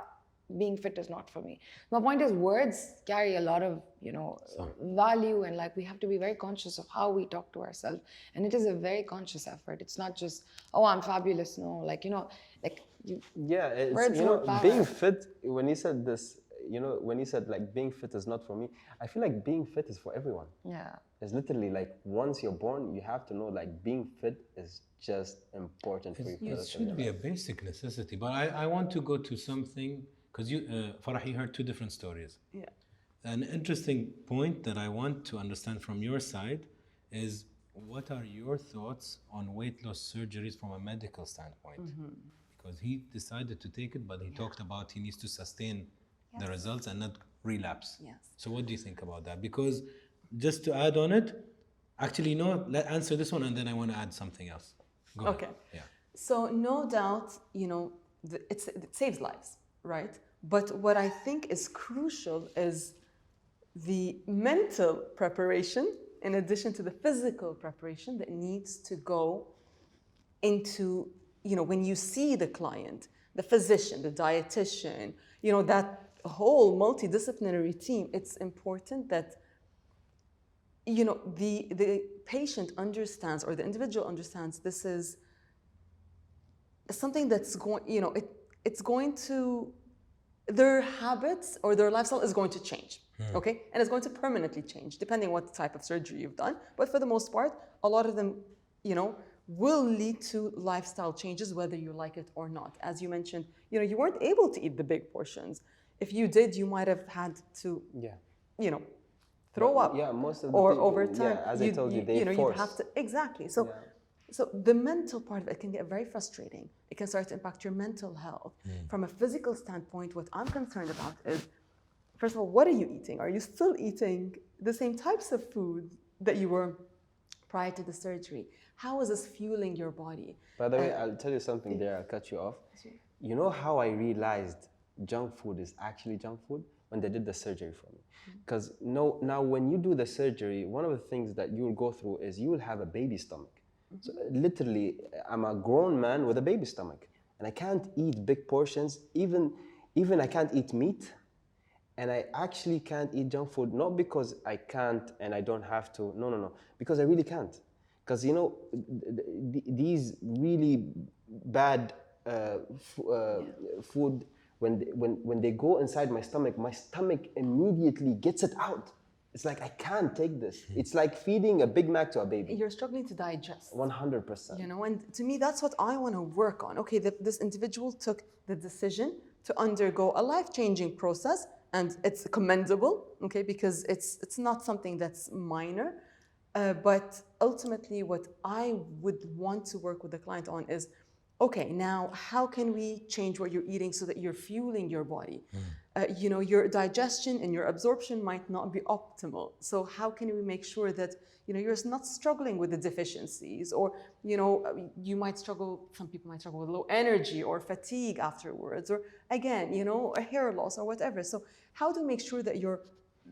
being fit is not for me. My point is words carry a lot of, you know, value. And like, we have to be very conscious of how we talk to ourselves. And it is a very conscious effort. It's not just, oh, I'm fabulous. No, like, you know, like Yeah, it's, Words you know, hold power. being fit, when you said this, you know, when you said like being fit is not for me, I feel like being fit is for everyone. Yeah. It's literally like once you're born, you have to know like being fit is just important for you. For the It rest of should your be life. a basic necessity. But I want to go to something, because you, Farah, you heard two different stories. Yeah. An interesting point that I want to understand from your side is, what are your thoughts on weight loss surgeries from a medical standpoint? Because he decided to take it, but he talked about he needs to sustain the results and not relapse. Yes. So what do you think about that? Because just to add on it, actually, no, answer this one and then I want to add something else. Go Okay. ahead. Yeah. So no doubt, you know, it saves lives, right? But what I think is crucial is the mental preparation, in addition to the physical preparation, that needs to go into, you know, when you see the client, the physician, the dietitian, you know, that whole multidisciplinary team. It's important that, you know, the patient understands, or the individual understands, this is something that's going, you know, it's going to, their habits or their lifestyle is going to change, okay? And it's going to permanently change, depending what type of surgery you've done. But for the most part, a lot of them, you know, will lead to lifestyle changes, whether you like it or not. As you mentioned, you know, you weren't able to eat the big portions. If you did, you might have had to, you know, throw up. Yeah, most of the or people, over time, yeah, as I told you, they know, force. you'd have to, exactly. So, so the mental part of it can get very frustrating. It can start to impact your mental health. From a physical standpoint, what I'm concerned about is, first of all, what are you eating? Are you still eating the same types of food that you were prior to the surgery? How is this fueling your body? By the way, I'll tell you something there, I'll cut you off. You know how I realized junk food is actually junk food? When they did the surgery for me. Because now when you do the surgery, one of the things that you will go through is you will have a baby stomach. So literally, I'm a grown man with a baby stomach. And I can't eat big portions, even I can't eat meat. And I actually can't eat junk food, not because I can't and I don't have to, no, because I really can't. Because, you know, these really bad food, when they go inside my stomach immediately gets it out. It's like, I can't take this. It's like feeding a Big Mac to a baby. You're struggling to digest. 100%. You know, and to me, that's what I want to work on. Okay, this individual took the decision to undergo a life-changing process, and it's commendable, okay, because it's not something that's minor. But ultimately, what I would want to work with the client on is, okay, now how can we change what you're eating so that you're fueling your body? You know, your digestion and your absorption might not be optimal. So how can we make sure that, you know, you're not struggling with the deficiencies, or, you know, you might struggle, some people might struggle with low energy or fatigue afterwards, or again, you know, a hair loss or whatever. So how to make sure that you're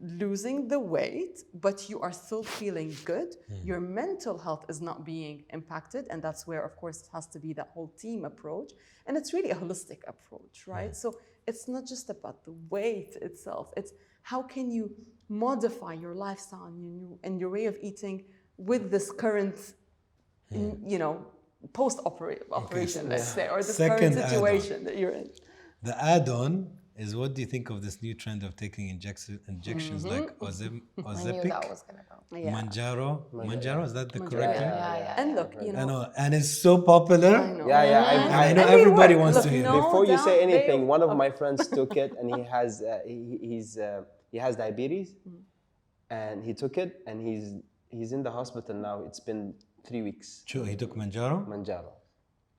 losing the weight, but you are still feeling good. Your mental health is not being impacted. And that's where, of course, it has to be that whole team approach. And it's really a holistic approach, right? So it's not just about the weight itself. It's how can you modify your lifestyle and your way of eating with this current, you know, post-operation, let's say, or this current situation that you're in. The add-on is, what do you think of this new trend of taking injections like I knew Ozempic, that was going to go. Yeah. Manjaro, is that the correct term? Yeah. And look, you I know, know, and it's so popular. I know. Yeah, I know And they everybody work. wants Look, to hear no it. Before you say doubt anything, they- one of my friends took it, and he has diabetes, and he took it, and he's in the hospital now. It's been 3 weeks. Sure, he took Manjaro. Manjaro.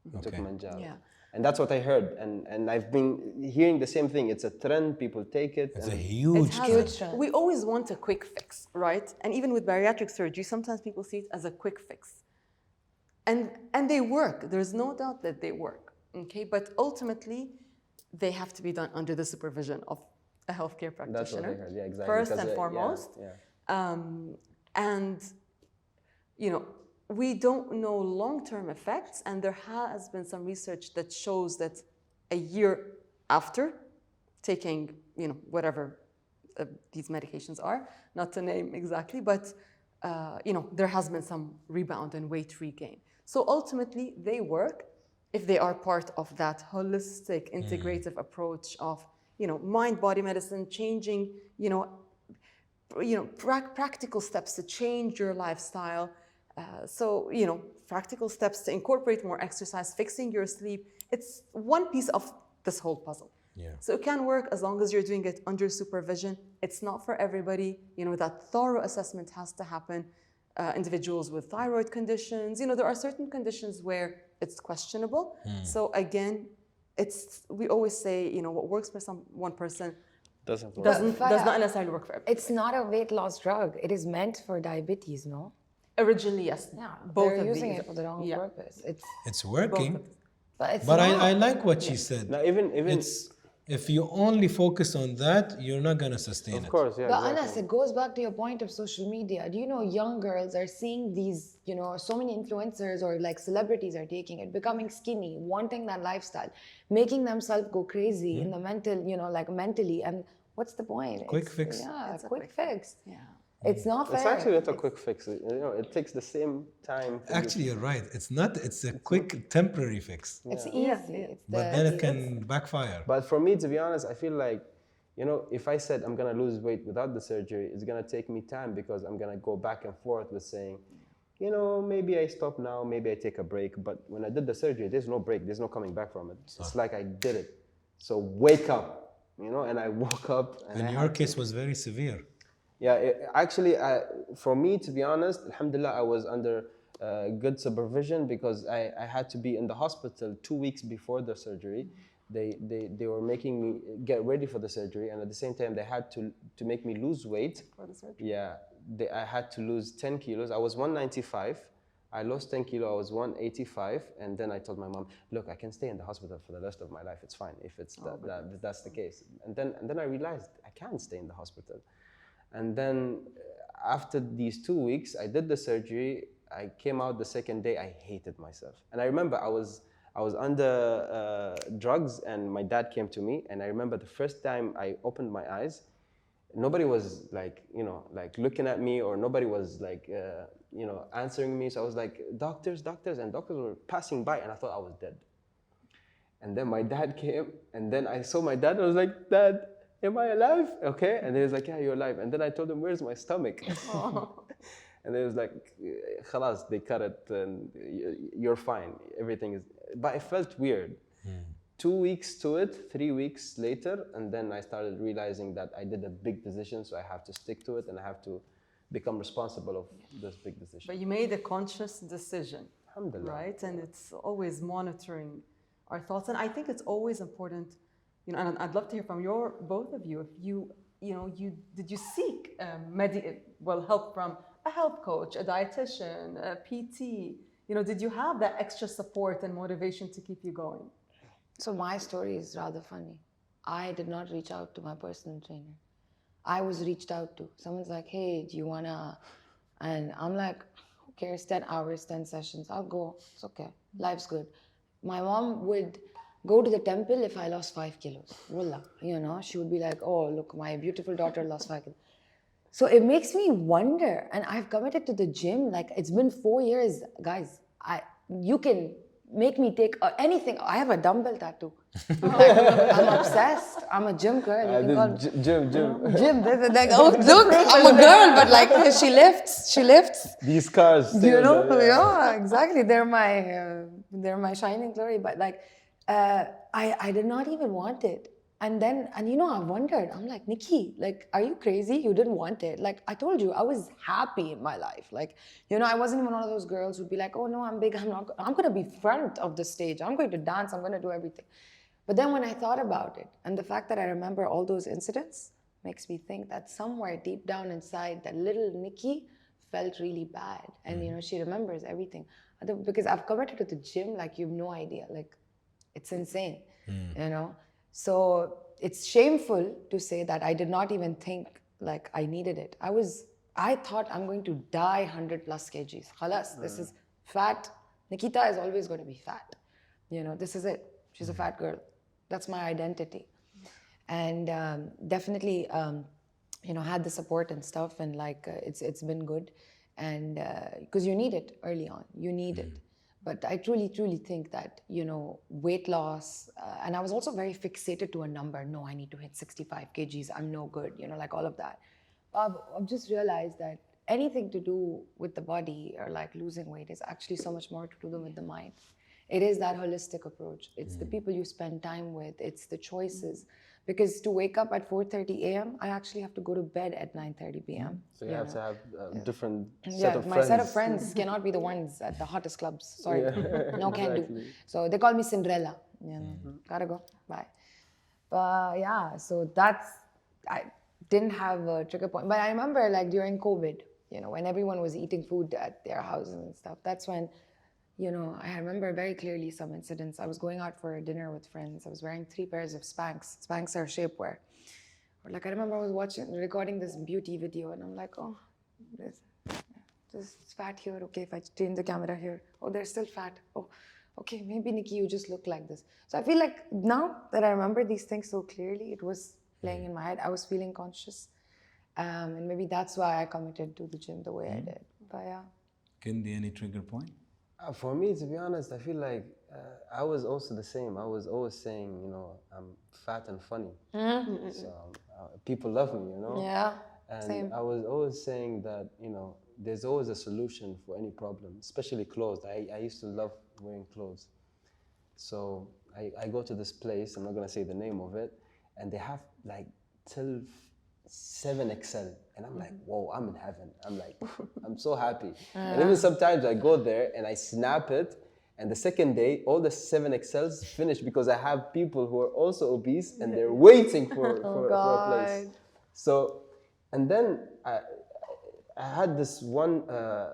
He took Okay. Manjaro. Yeah. And that's what I heard, and I've been hearing the same thing. It's a trend. People take it. It's a and huge It has trend. Huge trend. We always want a quick fix, right? And even with bariatric surgery, sometimes people see it as a quick fix. And they work. There's no doubt that they work, okay? But ultimately, they have to be done under the supervision of a healthcare That's what I practitioner. heard. Yeah, exactly. First Because, and foremost. Yeah. And, you know, we don't know long-term effects, and there has been some research that shows that a year after taking, you know, whatever these medications are, not to name exactly, but, you know, there has been some rebound and weight regain. So ultimately, they work. if they are part of that holistic, integrative approach of, mind, body medicine, changing, practical steps to change your lifestyle. Practical steps to incorporate more exercise, fixing your sleep. It's one piece of this whole puzzle. Yeah. So it can work as long as you're doing it under supervision. It's not for everybody. That thorough assessment has to happen. Individuals with thyroid conditions, there are certain conditions where it's questionable. So again, we always say, what works for one person does not necessarily work for everyone. It's not a weight loss drug. It is meant for diabetes, no? Originally, yes. Yeah, both they're of using these. it for the wrong purpose. It's working, But it's but not. I like what she said. Now, even It's if you only focus on that, you're not gonna sustain it. of course, yeah. But exactly. Anas, it goes back to your point of social media. Do you know young girls are seeing these, so many influencers or like celebrities are taking it, becoming skinny, wanting that lifestyle, making themselves go crazy in the mental, like mentally. And what's the point? Quick fix. Yeah, It's a quick quick fix. Yeah. It's not fair. It's actually not a quick fix. It takes the same time. for you Actually, you're right. It's not. It's a quick temporary fix, It's easy. Yeah. It's but then it can backfire. But for me, to be honest, I feel like, if I said I'm gonna lose weight without the surgery, it's gonna take me time because I'm gonna go back and forth with saying, maybe I stop now, maybe I take a break. But when I did the surgery, there's no break, there's no coming back from it. It's like I did it. So wake up, and I woke up. And your case was very severe. Yeah, actually, for me, to be honest, alhamdulillah, I was under good supervision because I had to be in the hospital 2 weeks before the surgery. They were making me get ready for the surgery, and at the same time, they had to make me lose weight. For the surgery. Yeah, I had to lose 10 kilos. I was 195. I lost 10 kilos. I was 185, and then I told my mom, "Look, I can stay in the hospital for the rest of my life. It's fine if that's the case." And then I realized I can't stay in the hospital. And then after these 2 weeks, I did the surgery. I came out the second day. I hated myself. And I remember I was under drugs, and my dad came to me. And I remember the first time I opened my eyes, nobody was like looking at me, or nobody was like, answering me. So I was like, doctors, and doctors were passing by, and I thought I was dead. And then my dad came, and then I saw my dad, and I was like, "Dad, am I alive?" Okay. And he was like, "Yeah, you're alive." And then I told him, "Where's my stomach?" And he was like, "Khalas, they cut it, and you're fine. Everything is." But it felt weird. 2 weeks to it, 3 weeks later, and then I started realizing that I did a big decision, so I have to stick to it, and I have to become responsible of this big decision. But you made a conscious decision, Alhamdulillah. right? And it's always monitoring our thoughts. And I think it's always important, and I'd love to hear from both of you, if did you seek help from a health coach, a dietitian, a PT? Did you have that extra support and motivation to keep you going? So my story is rather funny. I did not reach out to my personal trainer. I was reached out to. Someone's like, "Hey, do you wanna?" And I'm like, "Who cares? 10 hours, 10 sessions. I'll go. It's okay. Life's good." My mom would go to the temple if I lost 5 kilos. Wallah, she would be like, "Oh, look, my beautiful daughter lost 5 kilos." So it makes me wonder, and I've committed to the gym. Like, it's been 4 years, guys. You can make me take anything. I have a dumbbell tattoo. Like, I'm obsessed. I'm a gym girl. You can call me. Gym. They're like, "Oh, look, I'm a girl," but like she lifts. These cars. Yeah, exactly. They're my shining glory. But like, I did not even want it. And I wondered, I'm like, "Nikki, like, are you crazy? You didn't want it." Like, I told you, I was happy in my life. Like, I wasn't even one of those girls who'd be like, "Oh no, I'm big. I'm going to be front of the stage. I'm going to dance. I'm going to do everything." But then when I thought about it, and the fact that I remember all those incidents makes me think that somewhere deep down inside, that little Nikki felt really bad. And, she remembers everything. Because I've committed to the gym, like, you have no idea. Like, it's insane, So it's shameful to say that I did not even think like I needed it. I thought I'm going to die 100 plus kgs. Khalas, this is fat. Nikita is always going to be fat. This is it. She's a fat girl. That's my identity. And definitely, had the support and stuff, and like it's been good. And because you need it early on, you need it. But I truly, truly think that, weight loss, and I was also very fixated to a number. No, I need to hit 65 kgs. I'm no good, like all of that. I've just realized that anything to do with the body or like losing weight is actually so much more to do with the mind. It is that holistic approach. It's the people you spend time with. It's the choices. Because to wake up at 4:30 a.m., I actually have to go to bed at 9:30 p.m. So you have to have a different Yeah, set of my friends. set of friends cannot be the ones at the hottest clubs. Sorry, no can do. Exactly. So they call me Cinderella. Gotta go. Bye. But yeah, so I didn't have a trigger point. But I remember like during COVID, when everyone was eating food at their houses and stuff, that's when, I remember very clearly some incidents. I was going out for a dinner with friends. I was wearing 3 pairs of Spanx. Spanx are shapewear. Or like I remember I was recording this beauty video and I'm like, oh, this fat here. Okay, if I change the camera here, oh, they're still fat. Oh, okay, maybe Nikki, you just look like this. So I feel like now that I remember these things so clearly, it was playing in my head. I was feeling conscious. And maybe that's why I committed to the gym the way I did. But yeah. Kindy, any trigger point? For me, to be honest, I feel like I was also the same. I was always saying, I'm fat and funny. So people love me, Yeah, And same. I was always saying that, there's always a solution for any problem, especially clothes. I used to love wearing clothes. So I go to this place, I'm not going to say the name of it, and they have like till 7XL. And I'm like, whoa, I'm in heaven. I'm like, I'm so happy. And even sometimes I go there and I snap it. And the second day, all the 7XLs finish because I have people who are also obese and they're waiting for a place. So, and then I had this one, a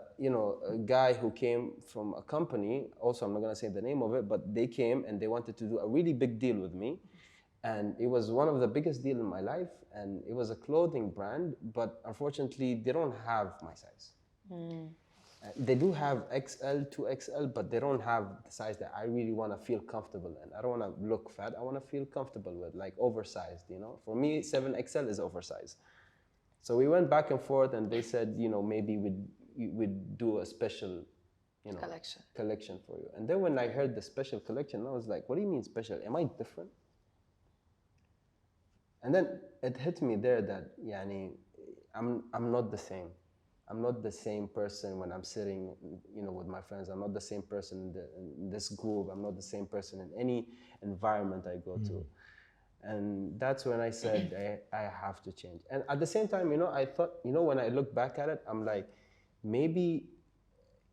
guy who came from a company. Also, I'm not going to say the name of it, but they came and they wanted to do a really big deal with me. And it was one of the biggest deals in my life. And it was a clothing brand, but unfortunately, they don't have my size. They do have XL, 2XL, but they don't have the size that I really want to feel comfortable in. I don't want to look fat. I want to feel comfortable with, like oversized, For me, 7XL is oversized. So we went back and forth, and they said, maybe we'd do a special, collection for you. And then when I heard the special collection, I was like, what do you mean special? Am I different? And then it hit me there that, I'm not the same. I'm not the same person when I'm sitting, with my friends. I'm not the same person in this group. I'm not the same person in any environment I go to. And that's when I said, I have to change. And at the same time, I thought, when I look back at it, I'm like, maybe,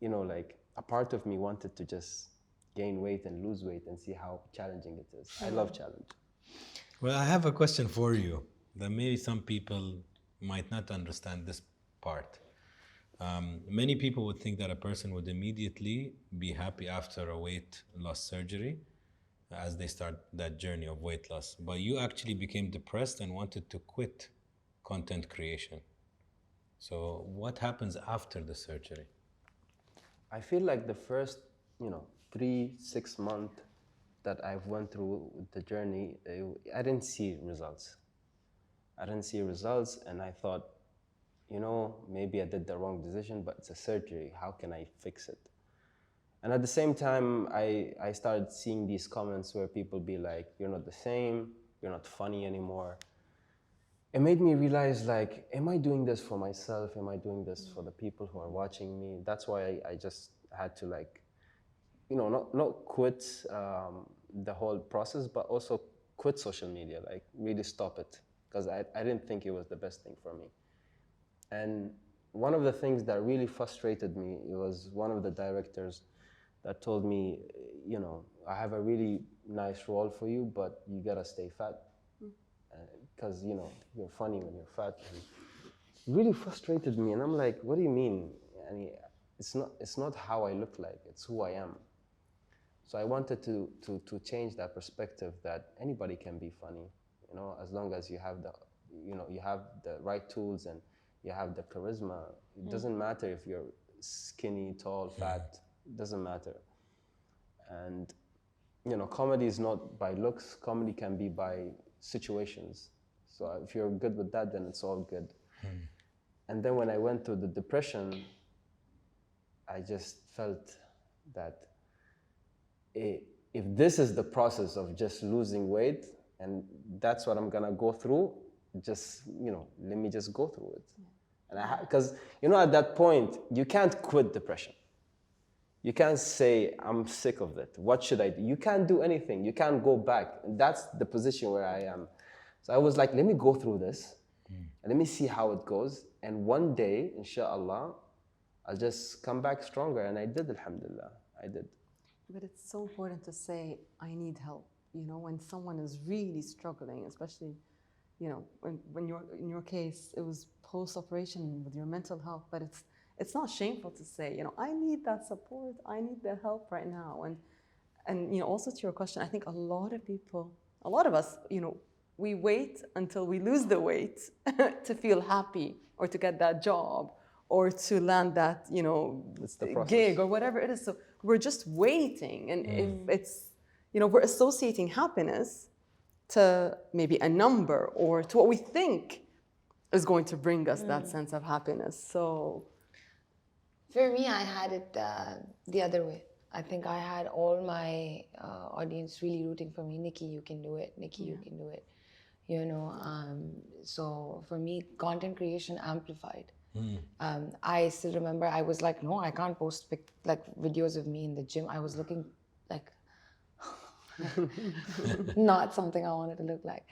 like a part of me wanted to just gain weight and lose weight and see how challenging it is. I love challenge. Well, I have a question for you that maybe some people might not understand this part. Many people would think that a person would immediately be happy after a weight loss surgery as they start that journey of weight loss. But you actually became depressed and wanted to quit content creation. So what happens after the surgery? I feel like the first, 3-6 months that I've went through the journey, I didn't see results. And I thought, maybe I did the wrong decision, but it's a surgery. How can I fix it? And at the same time, I started seeing these comments where people be like, you're not the same, you're not funny anymore. It made me realize, like, am I doing this for myself? Am I doing this for the people who are watching me? That's why I just had to, like, not quit the whole process, but also quit social media, like really stop it. Because I didn't think it was the best thing for me. And one of the things that really frustrated me, it was one of the directors that told me, I have a really nice role for you, but you gotta stay fat. Because, you're funny when you're fat. And it really frustrated me. And I'm like, what do you mean? I mean, it's not how I look like, it's who I am. So I wanted to change that perspective that anybody can be funny, as long as you have you have the right tools and you have the charisma. It doesn't matter if you're skinny, tall, fat, it doesn't matter. And, comedy is not by looks, comedy can be by situations. So if you're good with that, then it's all good. And then when I went through the depression, I just felt that if this is the process of just losing weight and that's what I'm gonna go through, just, you know, let me just go through it. And because, you know, at that point, you can't quit depression. You can't say, I'm sick of it. What should I do? You can't do anything. You can't go back. And that's the position where I am. So I was like, let me go through this and let me see how it goes. And one day, inshallah, I'll just come back stronger. And I did, alhamdulillah. I did. But it's so important to say, I need help. You know, when someone is really struggling, especially, you know, when you're, in your case, it was post-operation with your mental health, but it's not shameful to say, you know, I need that support, I need the help right now. And you know, also to your question, I think a lot of people, a lot of us, you know, we wait until we lose the weight to feel happy or to get that job or to land that, you know, gig or whatever it is. So we're just waiting. And if it's, you know, we're associating happiness to maybe a number or to what we think is going to bring us that sense of happiness. So for me, I had it the other way. I think I had all my audience really rooting for me. Nikki, you can do it. Nikki, you can do it. You know, so for me, content creation amplified. I still remember I was like, no, I can't post like videos of me in the gym. I was looking like not something I wanted to look like.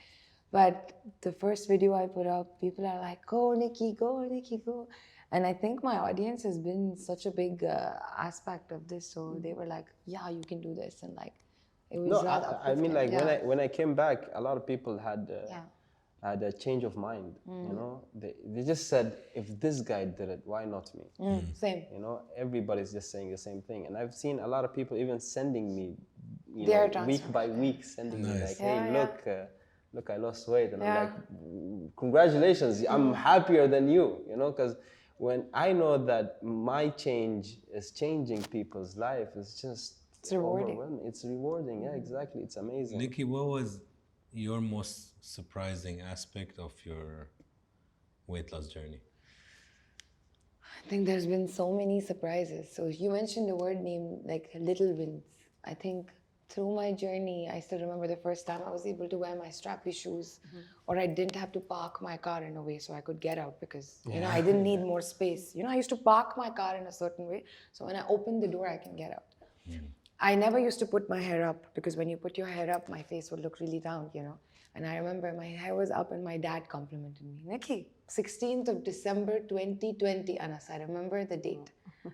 But the first video I put up, people are like, go Nikki, go Nikki, go. And I think my audience has been such a big aspect of this. So they were like, yeah, you can do this. And like, it was rather I mean, like yeah. when I came back, a lot of people had a change of mind. You know, they just said, if this guy did it, why not me? Same. You know, everybody's just saying the same thing. And I've seen a lot of people even sending me, you Their know, week by week, sending me like, hey, look, I lost weight. And I'm like, congratulations, I'm happier than you, you know, because when I know that my change is changing people's life, it's just rewarding. It's rewarding, yeah, exactly. It's amazing. Nikki, what was your most surprising aspect of your weight loss journey? I think there's been so many surprises. So you mentioned the word name, like little wins. I think through my journey, I still remember the first time I was able to wear my strappy shoes, or I didn't have to park my car in a way so I could get out because, you know, I didn't need more space. You know, I used to park my car in a certain way, so when I open the door, I can get out. I never used to put my hair up because when you put your hair up, my face would look really down, you know. And I remember my hair was up and my dad complimented me. Nikki, 16th of December 2020, Anas, I remember the date,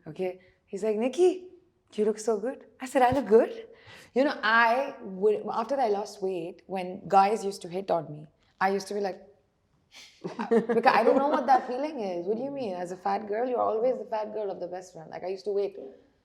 okay? He's like, Nikki, you look so good. I said, I look good? You know, I would, after I lost weight, when guys used to hit on me, I used to be like, because I don't know what that feeling is. What do you mean? As a fat girl, you're always the fat girl of the best friend. Like I used to wait.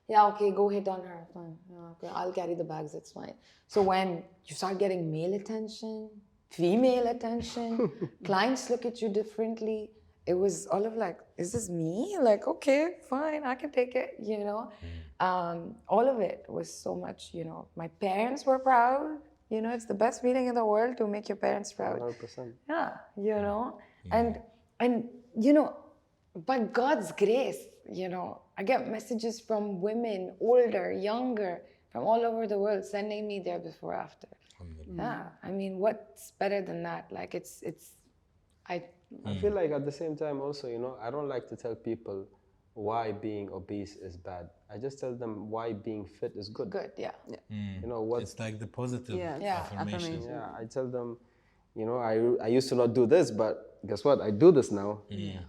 Yeah, okay, go hit on her. Fine. Yeah, okay, I'll carry the bags, it's fine. So when you start getting male attention, female attention, clients look at you differently, it was all of like, is this me? Like, okay, fine, I can take it, you know? All of it was so much, you know, my parents were proud. You know, it's the best feeling in the world to make your parents proud. 100%. Yeah, you know, and you know, by God's grace, you know, I get messages from women, older, younger, from all over the world, sending me their before after. Yeah, I mean, what's better than that? Like, I feel like at the same time also, you know, I don't like to tell people why being obese is bad. I just tell them why being fit is good. Good, yeah. You know what? It's like the positive affirmation. Yeah, I tell them, you know, I used to not do this, but guess what? I do this now.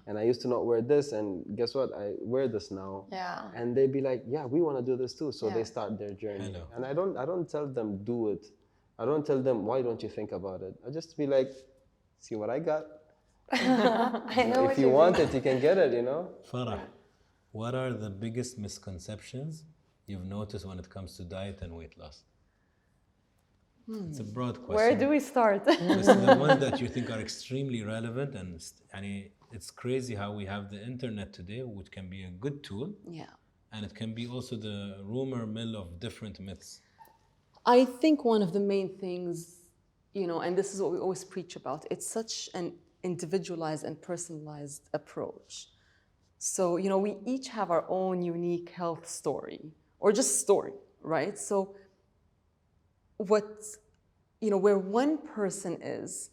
And I used to not wear this, and guess what? I wear this now. Yeah. And they be like, yeah, we want to do this too. So they start their journey. And I don't tell them do it. I don't tell them why don't you think about it. I just be like, see what I got. I know if you want it, you can get it. You know. Farah, what are the biggest misconceptions you've noticed when it comes to diet and weight loss? It's a broad question. Where do we start? It's the ones that you think are extremely relevant, and it's crazy how we have the internet today, which can be a good tool, and it can be also the rumor mill of different myths. I think one of the main things, you know, and this is what we always preach about, it's such an individualized and personalized approach. So, you know, we each have our own unique health story, or just story, right? So where one person is,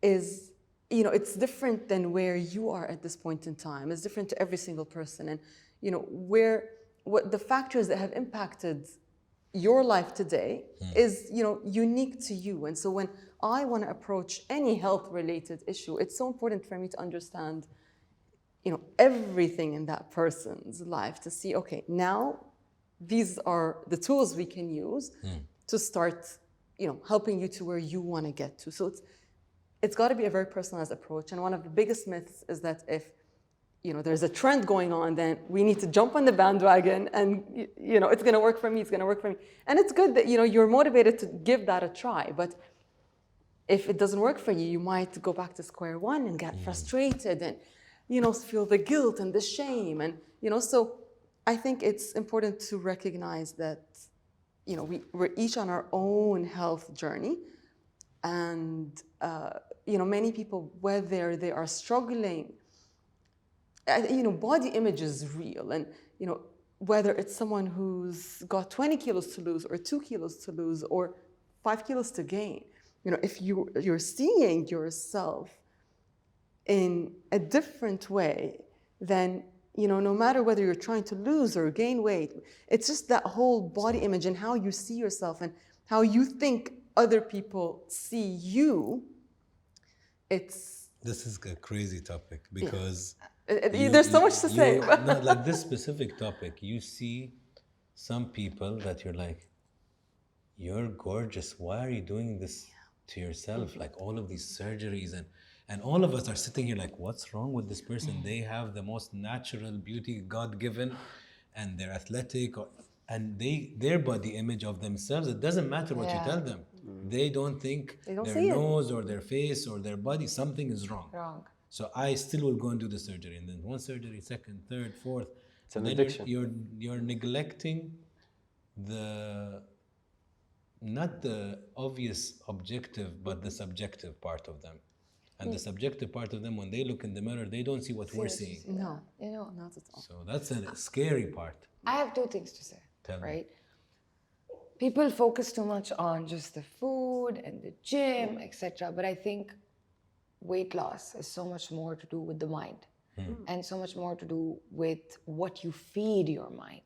it's different than where you are at this point in time. It's different to every single person. And, what the factors that have impacted your life today is, unique to you. And so when I want to approach any health-related issue, it's so important for me to understand, everything in that person's life to see, okay, now these are the tools we can use to start, helping you to where you want to get to. So it's got to be a very personalized approach. And one of the biggest myths is that if, there's a trend going on, then we need to jump on the bandwagon and, it's going to work for me, it's going to work for me. And it's good that, you're motivated to give that a try. But if it doesn't work for you, you might go back to square one and get frustrated and, feel the guilt and the shame. And, so I think it's important to recognize that, we're each on our own health journey. And, many people, whether they are struggling, body image is real. And, whether it's someone who's got 20 kilos to lose or 2 kilos to lose or 5 kilos to gain, if you're seeing yourself in a different way, then, no matter whether you're trying to lose or gain weight, it's just that whole body image and how you see yourself and how you think other people see you. This is a crazy topic because there's so much to say. No, like this specific topic, you see some people that you're like, you're gorgeous. Why are you doing this to yourself? Like all of these surgeries and all of us are sitting here like, what's wrong with this person? They have the most natural beauty God-given and they're athletic and their body image of themselves, it doesn't matter what you tell them. They don't think their nose or their face or their body, something is wrong. So I still will go and do the surgery, and then one surgery, second, third, fourth. It's an then addiction. You're neglecting not the obvious objective, but the subjective part of them. And the subjective part of them, when they look in the mirror, they don't see what we're seeing. No, not at all. So that's a scary part. I have two things to say. Tell me. Right? People focus too much on just the food and the gym, etc. But I think weight loss is so much more to do with the mind and so much more to do with what you feed your mind,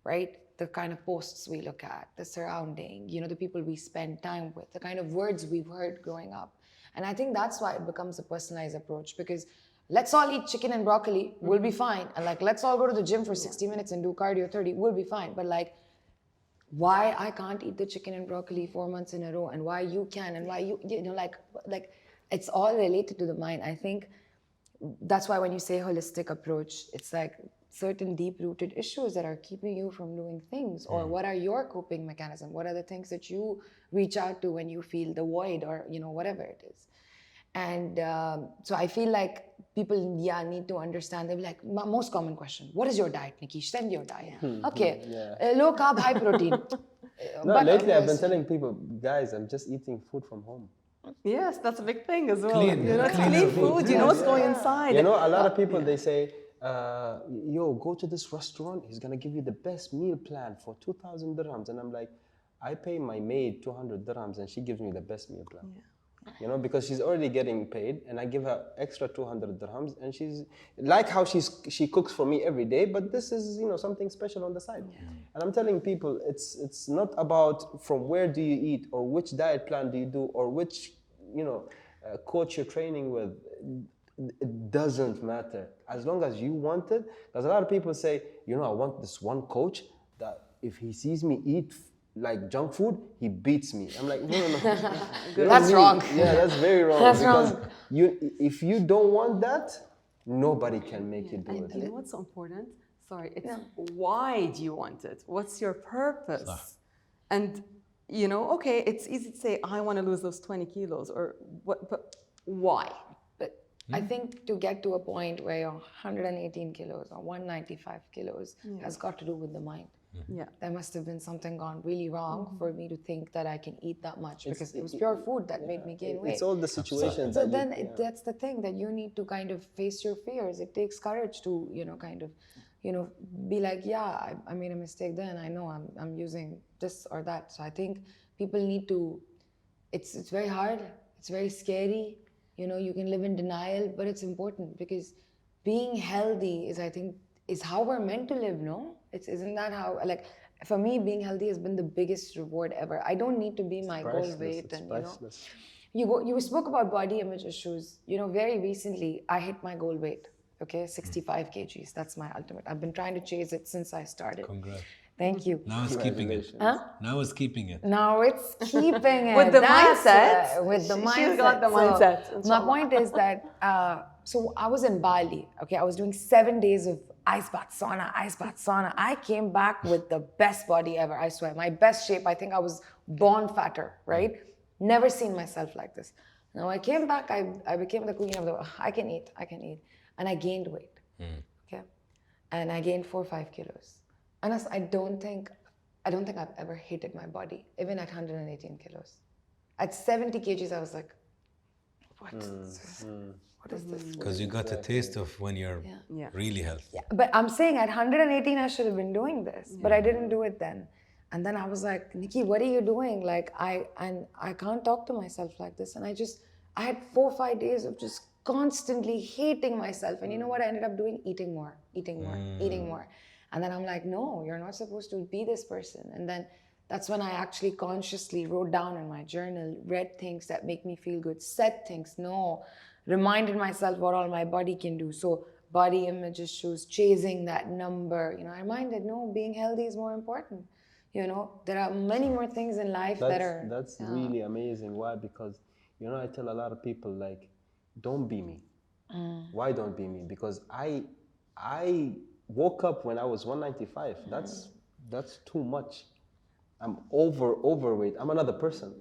right? The kind of posts we look at, the surrounding, the people we spend time with, the kind of words we've heard growing up. And I think that's why it becomes a personalized approach, because let's all eat chicken and broccoli, we'll be fine. And let's all go to the gym for 60 minutes and do cardio 30, we'll be fine. But why I can't eat the chicken and broccoli 4 months in a row, and why you can, and why you it's all related to the mind. I think that's why when you say holistic approach, it's like certain deep-rooted issues that are keeping you from doing things, or what are your coping mechanisms? What are the things that you reach out to when you feel the void, or whatever it is? And so I feel like people, need to understand. They're like, most common question, what is your diet, Nikish? Send your diet. Okay, low carb, high protein. No, lately I've been telling people, guys, I'm just eating food from home. Yes, that's a big thing as well. Clean clean food, what's going inside. A lot of people, they say, go to this restaurant, he's gonna give you the best meal plan for 2,000 dirhams. And I'm like, I pay my maid 200 dirhams and she gives me the best meal plan. Because she's already getting paid, and I give her extra 200 dirhams, and she's like how she cooks for me every day, but this is something special on the side. And I'm telling people, it's not about from where do you eat, or which diet plan do you do, or which coach you're training with. It doesn't matter as long as you want it. Because a lot of people say, I want this one coach that if he sees me eat like junk food, he beats me. I'm like, no. That's wrong. Yeah, that's very wrong. That's because wrong. If you don't want that, nobody can make you do it. You know what's so important? Sorry, it's why do you want it? What's your purpose? And okay, it's easy to say I want to lose those 20 kilos, or what? But why? But I think to get to a point where you're 118 kilos or 195 kilos has got to do with the mind. Yeah, there must have been something gone really wrong for me to think that I can eat that much, because it was pure food that made me gain weight. It's all the situations. So then that's the thing, that you need to kind of face your fears. It takes courage to be like, I made a mistake then. I know I'm using this or that. So I think people need to, it's very hard, it's very scary, you know, you can live in denial, but it's important because being healthy is, I think, is how we're meant to live, no? Isn't that how, like, for me, being healthy has been the biggest reward ever. I don't need to be my goal weight, and you know, you spoke about body image issues. You know, very recently I hit my goal weight. Okay, 65 kgs. That's my ultimate. I've been trying to chase it since I started. Congrats. Thank you. Now it's keeping it. Huh? Now it's keeping it. Now it's keeping it. With the That's mindset. with the mindset. She's got the mindset. So, my point is that, so I was in Bali. Okay, I was doing 7 days of ice bath, sauna, ice bath, sauna. I came back with the best body ever, I swear. My best shape. I think I was born fatter, right? Never seen myself like this. Now I came back, I became the queen of the, I can eat. And I gained weight, okay? And I gained 4 or 5 kilos. Honestly, I don't think I've ever hated my body, even at 118 kilos. At 70 kgs, I was like, what is this? Because you got a taste of when you're really healthy. Yeah, but I'm saying at 118, I should have been doing this, but I didn't do it then. And then I was like, Nikki, what are you doing? Like, I can't talk to myself like this. And I had 4 or 5 days of just constantly hating myself. And you know what I ended up doing? Eating more. And then I'm like, no, you're not supposed to be this person. And then that's when I actually consciously wrote down in my journal, read things that make me feel good, said things, reminded myself what all my body can do. So body image issues, chasing that number, you know, I reminded, no, being healthy is more important. You know, there are many more things in life That's really amazing. Why? Because, you know, I tell a lot of people, like, don't be me. Why don't be me? Because I woke up when I was 195. That's too much. I'm overweight. I'm another person.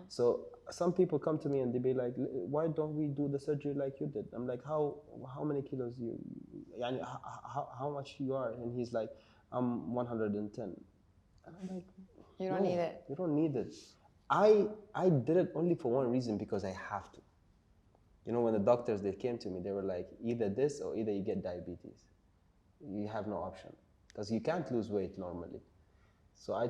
So some people come to me and they be like, why don't we do the surgery like you did? I'm like, how many kilos how much you are? And he's like, I'm 110. And I'm like, you don't need it. You don't need it. I did it only for one reason, because I have to. You know, when the doctors, they came to me, they were like, either this or either you get diabetes. You have no option, because you can't lose weight normally. So I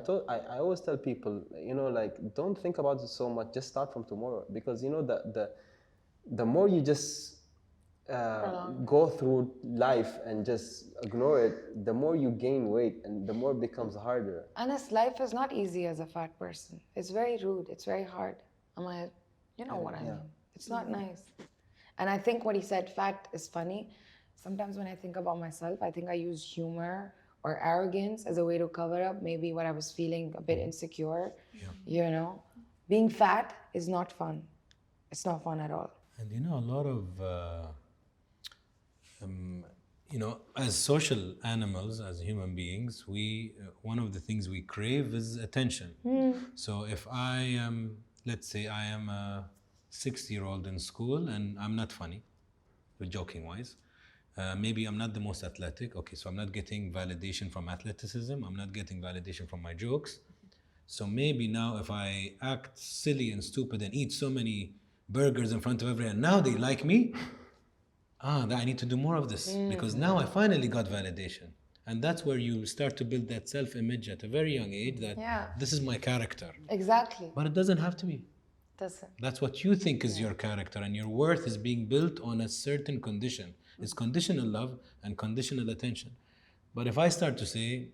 always tell people, you know, like, don't think about it so much, just start from tomorrow. Because, you know, the more you just go through life and just ignore it, the more you gain weight and the more it becomes harder. Honest, life is not easy as a fat person. It's very rude, it's very hard. You know what I mean. It's not nice. And I think what he said, fat is funny. Sometimes when I think about myself, I think I use humor or arrogance as a way to cover up maybe what I was feeling a bit insecure. You know, being fat is not fun. It's not fun at all. And you know, a lot of, you know, as social animals, as human beings, one of the things we crave is attention. So if I am, let's say I am a 60-year-old in school and I'm not funny, joking wise, maybe I'm not the most athletic. Okay, so I'm not getting validation from athleticism. I'm not getting validation from my jokes. So maybe now if I act silly and stupid and eat so many burgers in front of everyone, now they like me. I need to do more of this because now I finally got validation. And that's where you start to build that self-image at a very young age that this is my character. Exactly. But it doesn't have to be. Doesn't. That's what you think is your character, and your worth is being built on a certain condition. It's conditional love and conditional attention. But if I start to say,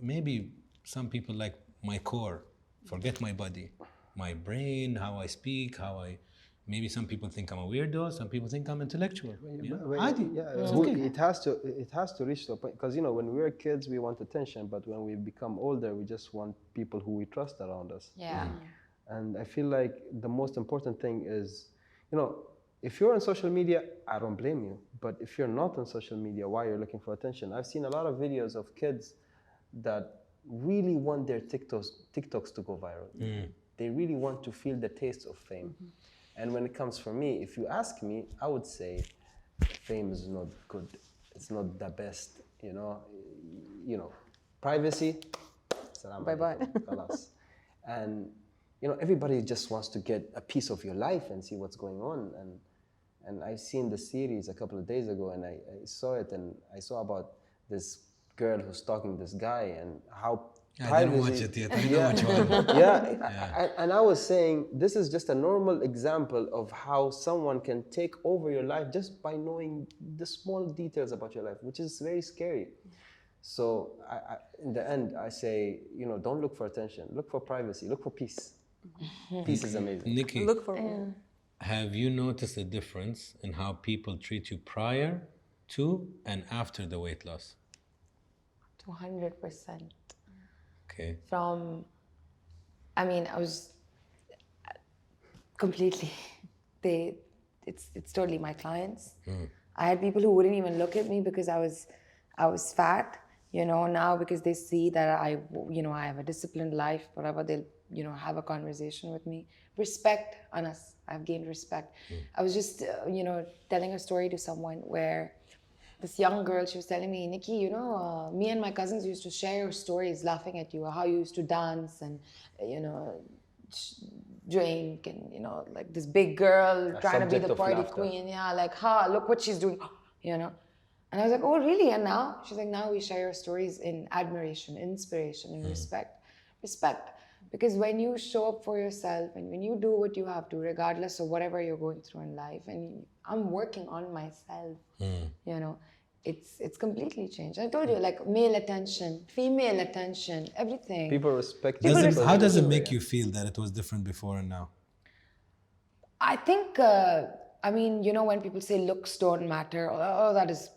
maybe some people like my core, forget my body, my brain, how I speak, maybe some people think I'm a weirdo, some people think I'm intellectual. It has to reach to a point, because, you know, when we're kids, we want attention, but when we become older, we just want people who we trust around us. And I feel like the most important thing is, you know, if you're on social media, I don't blame you. But if you're not on social media, why you're looking for attention? I've seen a lot of videos of kids that really want their TikToks to go viral. They really want to feel the taste of fame. And when it comes for me, if you ask me, I would say fame is not good. It's not the best, you know. Privacy, bye-bye. And, you know, everybody just wants to get a piece of your life and see what's going on. And I've seen the series a couple of days ago, and I saw it, and I saw about this girl who's stalking this guy, and how I didn't watch it yet. I know which one. And I was saying this is just a normal example of how someone can take over your life just by knowing the small details about your life, which is very scary. So in the end, I say, you know, don't look for attention. Look for privacy. Look for peace. Peace is amazing. Nikki, Look for have you noticed a difference in how people treat you prior to and after the weight loss? 200%. Okay. I mean, I was completely, it's totally my clients. I had people who wouldn't even look at me because I was fat, you know. Now because they see that I have a disciplined life, whatever, they'll, you know, have a conversation with me. Respect, Anas, I've gained respect. I was just, telling a story to someone where this young girl, she was telling me, Nikki, you know, me and my cousins used to share your stories, laughing at you, how you used to dance and, you know, drink and, you know, like this big girl trying to be the party queen. Yeah, like, look what she's doing, you know. And I was like, oh, really? And now? She's like, now we share your stories in admiration, inspiration, and respect. Respect. Because when you show up for yourself and when you do what you have to, regardless of whatever you're going through in life, and I'm working on myself, you know, it's completely changed. I told you, like, male attention, female attention, everything. People respect. How does it make you feel that it was different before and now? I think, I mean, you know, when people say looks don't matter, oh, that is,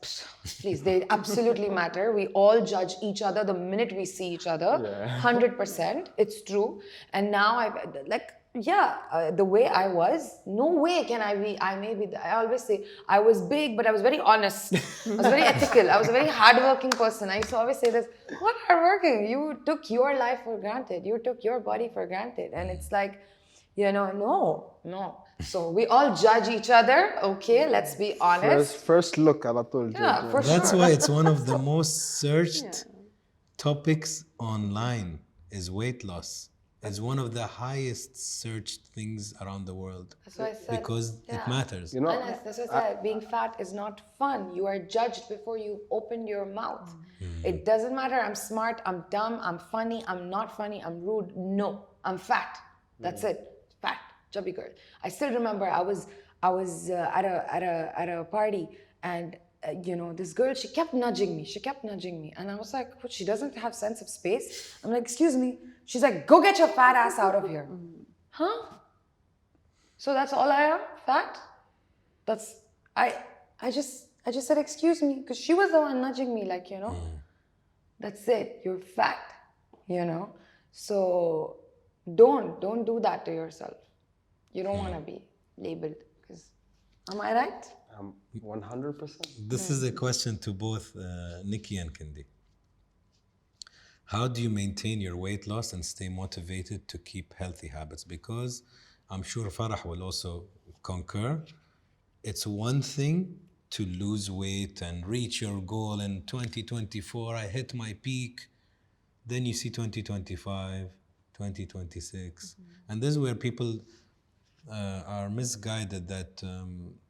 please, they absolutely matter. We all judge each other the minute we see each other, 100%, it's true. And now the way I was, no way can I be, I always say, I was big, but I was very honest. I was very ethical. I was a very hardworking person. I used to always say this, what hardworking? You took your life for granted. You took your body for granted. And it's like, you know, no. So we all judge each other. Okay, let's be honest. First look, على طول. Yeah, for That's sure. why it's one of the most searched topics online is weight loss. It's one of the highest searched things around the world. That's why I said, because it matters. You know, Anas, that's what I said. Being fat is not fun. You are judged before you open your mouth. It doesn't matter. I'm smart. I'm dumb. I'm funny. I'm not funny. I'm rude. No, I'm fat. That's it. Fat, chubby girl. I still remember I was at a party and you know, this girl, she kept nudging me, and I was like, what? She doesn't have sense of space. I'm like, excuse me. She's like, go get your fat ass out of here. Huh? So that's all I am? Fat? That's I just said excuse me, because she was the one nudging me, like, you know, that's it. You're fat, you know. So don't do that to yourself. You don't want to be labeled. Because, am I right? 100%. This is a question to both Nikki and Kindy. How do you maintain your weight loss and stay motivated to keep healthy habits? Because I'm sure Farah will also concur. It's one thing to lose weight and reach your goal in 2024. I hit my peak. Then you see 2025, 2026. And this is where people are misguided that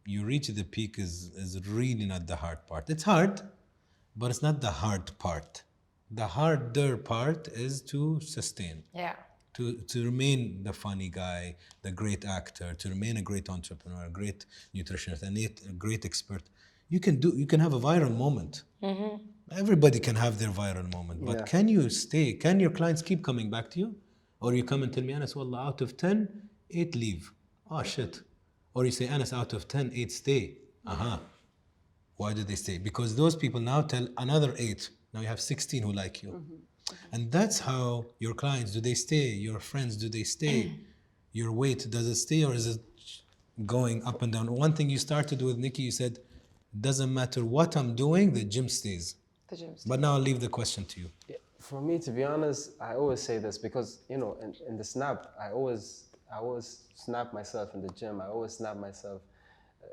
you reach the peak is really not the hard part. It's hard, but it's not the hard part. The harder part is to sustain. Yeah. To remain the funny guy, the great actor, to remain a great entrepreneur, a great nutritionist, a great expert. You can have a viral moment. Everybody can have their viral moment, but can you stay? Can your clients keep coming back to you? Or you come and tell me, Anas, wallah, out of 10, 8 leave. Oh shit. Or you say, Anas, out of 10, 8 stay. Why did they stay? Because those people now tell another 8. Now you have 16 who like you. And that's how your clients, do they stay? Your friends, do they stay? Your weight, does it stay or is it going up and down? One thing you started with, Nikki, you said, doesn't matter what I'm doing, the gym stays. The gym stays. But now I'll leave the question to you. Yeah, for me, to be honest, I always say this because, you know, in the snap, I always snap myself in the gym. I always snap myself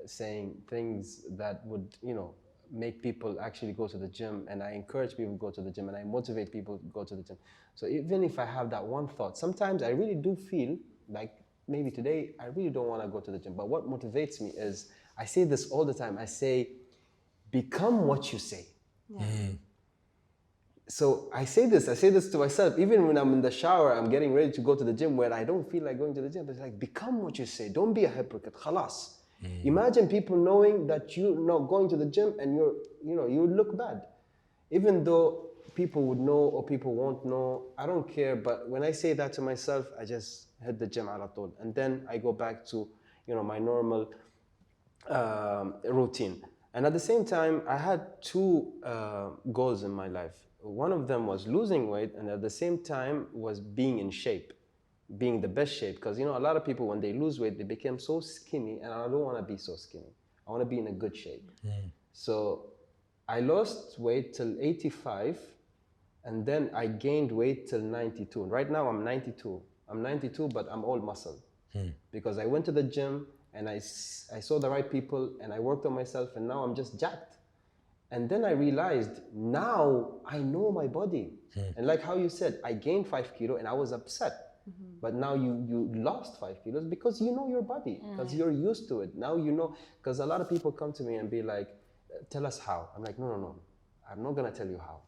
saying things that would, you know, make people actually go to the gym, and I encourage people to go to the gym, and I motivate people to go to the gym. So even if I have that one thought, sometimes I really do feel like maybe today I really don't want to go to the gym. But what motivates me is, I say this all the time, I say, become what you say. So I say this to myself, even when I'm in the shower, I'm getting ready to go to the gym where I don't feel like going to the gym. But it's like, become what you say. Don't be a hypocrite. Khalas. Imagine people knowing that you're not going to the gym and you would look bad. Even though people would know or people won't know, I don't care. But when I say that to myself, I just hit the gym ala tool. And then I go back to, my normal routine. And at the same time, I had two goals in my life. One of them was losing weight, and at the same time was being in shape, being the best shape. Because a lot of people, when they lose weight, they become so skinny, and I don't want to be so skinny. I want to be in a good shape. So I lost weight till 85, and then I gained weight till 92. And right now I'm 92. I'm 92, but I'm all muscle. Because I went to the gym, and I saw the right people, and I worked on myself, and now I'm just jacked. And then I realized, now I know my body. And like how you said, I gained 5 kilos and I was upset. But now you lost 5 kilos because you know your body, because you're used to it. Now you know, because a lot of people come to me and be like, tell us how. I'm like, no. I'm not gonna tell you how.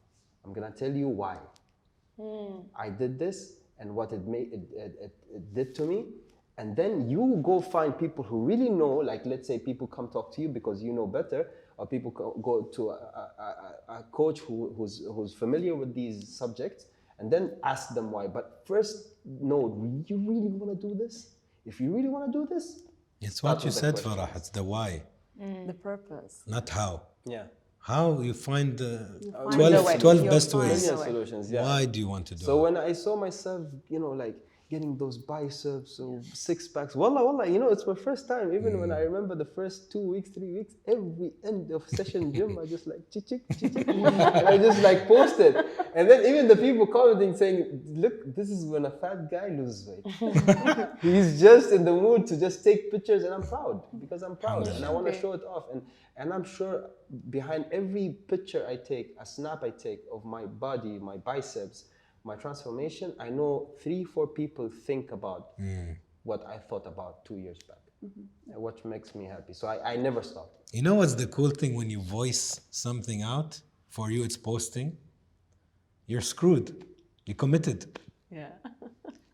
I'm gonna tell you why. I did this and what it did to me. And then you go find people who really know, like let's say people come talk to you because you know better, or people go to a coach who's familiar with these subjects, and then ask them why. But first, no, do you really want to do this? If you really want to do this, it's what you said, Farah. It's the why, the purpose. not how. Yeah. How you find the find the way. 12 You'll best find ways. the way. Solutions. Yeah. Why do you want to do So it? when I saw myself, like getting those biceps or six packs, wallah, it's my first time. Even when I remember the first 2 weeks, 3 weeks, every end of session gym, I just like chichik, and I just like post it. And then even the people commenting saying, look, this is when a fat guy loses weight. He's just in the mood to just take pictures, and I'm proud because I'm proud and I want to show it off. And I'm sure behind every picture I take, a snap I take of my body, my biceps, my transformation, I know 3-4 people think about what I thought about 2 years back, which makes me happy. So I never stop. You know what's the cool thing when you voice something out? For you, it's posting. You're screwed. You committed. Yeah.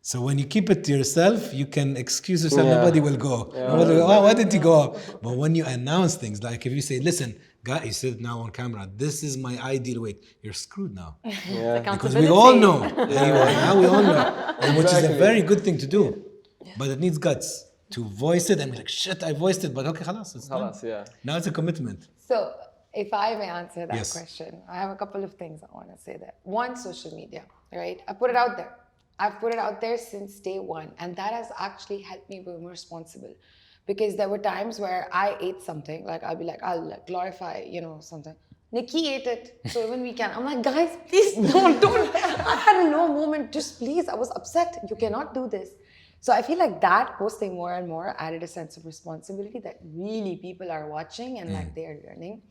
So when you keep it to yourself, you can excuse yourself. Nobody will go. Nobody will go, oh, why did you go up? But when you announce things, like if you say, listen, guy, you said now on camera, this is my ideal weight. You're screwed now. Yeah. Because we all know. Now we all know. And which is a very good thing to do. But it needs guts to voice it and be like, shit, I voiced it. But okay, khalas, it's done. Yeah. Now it's a commitment. So, if I may answer that Yes. question, I have a couple of things I want to say there. One, social media, right? I put it out there. I've put it out there since day one, and that has actually helped me be more responsible. Because there were times where I ate something, like I'll be like, I'll like glorify, something. Nikki ate it, so even we can. I'm like, guys, please don't. I had a low moment, just please. I was upset. You cannot do this. So I feel like that posting more and more added a sense of responsibility that really people are watching and like they are learning.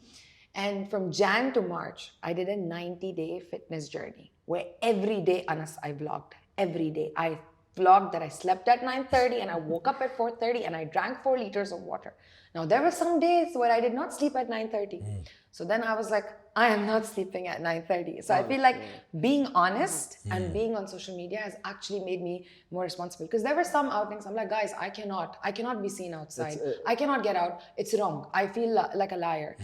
And from Jan to March, I did a 90-day fitness journey where every day, Anas, I vlogged. Every day. I vlogged that I slept at 9:30 and I woke up at 4:30 and I drank 4 liters of water. Now, there were some days where I did not sleep at 9:30. So then I was like, I am not sleeping at 9:30. So I feel like being honest and being on social media has actually made me more responsible. Because there were some outings, I'm like, guys, I cannot be seen outside. I cannot get out. It's wrong. I feel like a liar.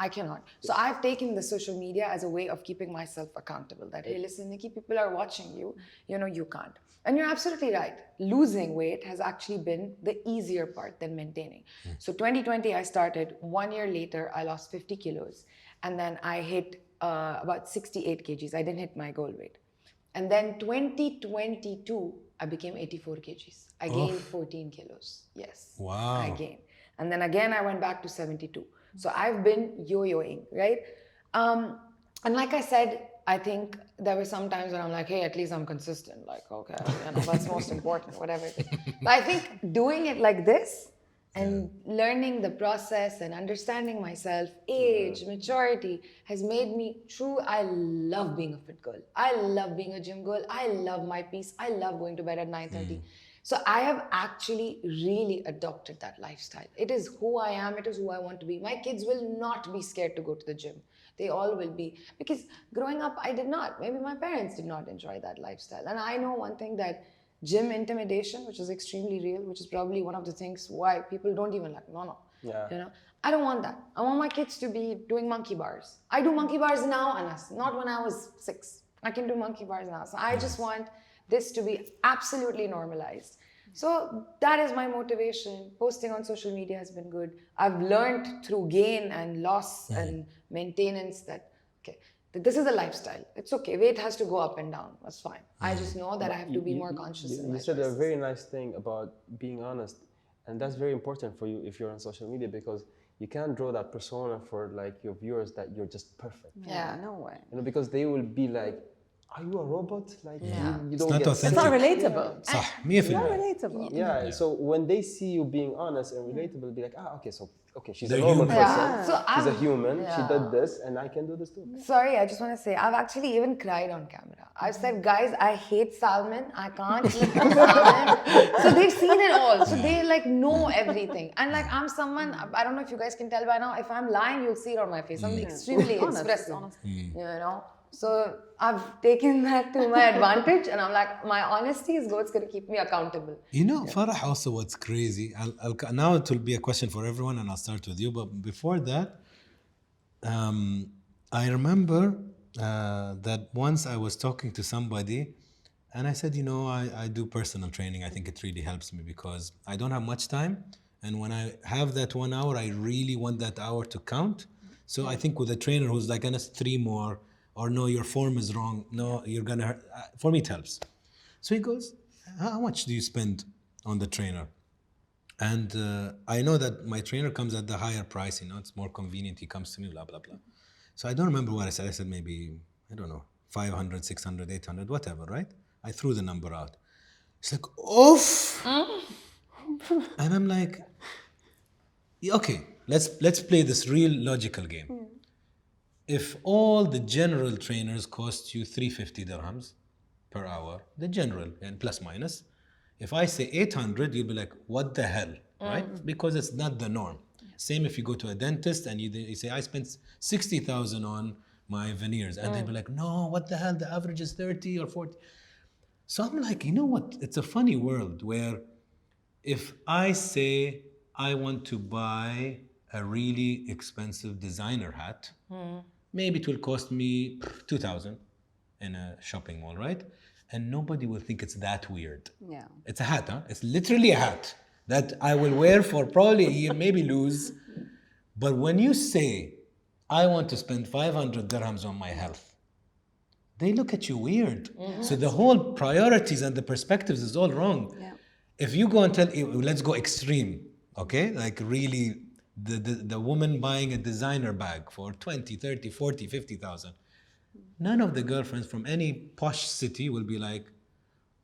I cannot. So I've taken the social media as a way of keeping myself accountable. That, hey, listen, Nikki, people are watching you. You can't. And you're absolutely right. Losing weight has actually been the easier part than maintaining. So 2020, I started. 1 year later, I lost 50 kilos. And then I hit about 68 kgs. I didn't hit my goal weight. And then 2022, I became 84 kgs. I gained 14 kilos. Yes. Wow. I gained. And then again, I went back to 72. So I've been yo-yoing, right? And like I said, I think there were some times when I'm like, hey, at least I'm consistent. Like, okay, that's most important, whatever it is. But I think doing it like this and learning the process and understanding myself, age, maturity, has made me true. I love being a fit girl. I love being a gym girl. I love my peace. I love going to bed at 9:30. So I have actually really adopted that lifestyle. It is who I am, it is who I want to be. My kids will not be scared to go to the gym. They all will be. Because growing up, I did not. Maybe my parents did not enjoy that lifestyle. And I know one thing, that gym intimidation, which is extremely real, which is probably one of the things why people don't even like, no. Yeah. You know, I don't want that. I want my kids to be doing monkey bars. I do monkey bars now, Anas, not when I was 6. I can do monkey bars now. So I just want this to be absolutely normalized. So that is my motivation. Posting on social media has been good. I've learned through gain and loss and maintenance that, okay, this is a lifestyle. It's okay. Weight has to go up and down. That's fine. I just know that I have to be more conscious in my You said a choices. very nice thing about being honest, and that's very important for you if you're on social media, because you can't draw that persona for like your viewers that you're just perfect. Yeah. No way. You know, because they will be like, "Are you a robot? Like you don't not get authentic. It's not relatable. صح 100%. It's not relatable. Yeah. So when they see you being honest and relatable, they'll be like, okay, she's They're a normal human. person. Yeah. So She's a I've- human. She yeah. did this, and I can do this too. Sorry, I just want to say, I've actually even cried on camera. I've said, guys, I hate salmon. I can't eat salmon. So they've seen it all. So they like know everything. And like I'm someone, I don't know if you guys can tell by now, if I'm lying, you'll see it on my face. I'm extremely Honest, expressive. honest. You know? So I've taken that to my advantage, and I'm like, my honesty is what's going to keep me accountable. You know, Farah, also what's crazy, now it will be a question for everyone, and I'll start with you. But before that, I remember that once I was talking to somebody, and I said, you know, I do personal training. I think it really helps me because I don't have much time. And when I have that 1 hour, I really want that hour to count. So I think with a trainer who's like, Anas, 3 more, or no, your form is wrong. No, you're going to, for me, it helps. So he goes, how much do you spend on the trainer? And I know that my trainer comes at the higher price, you know, it's more convenient. He comes to me, blah, blah, blah. So I don't remember what I said. I said maybe, I don't know, 500, 600, 800, whatever, right? I threw the number out. It's like, oof. And I'm like, okay, let's play this real logical game. If all the general trainers cost you 350 dirhams per hour, the general and plus minus, if I say 800, you'll be like, what the hell, right? Because it's not the norm. Same if you go to a dentist and you say, I spent 60,000 on my veneers. And they'll be like, no, what the hell? The average is 30 or 40. So I'm like, you know what? It's a funny world where if I say I want to buy a really expensive designer hat, maybe it will cost me 2,000 in a shopping mall, right? And nobody will think it's that weird. Yeah. It's a hat, huh? It's literally a hat that I will wear for probably a year, maybe lose. But when you say, I want to spend 500 dirhams on my health, they look at you weird. So the whole priorities and the perspectives is all wrong. Yeah. If you go and tell, let's go extreme, okay? Like really, the woman buying a designer bag for 20, 30, 40, 50,000. None of the girlfriends from any posh city will be like,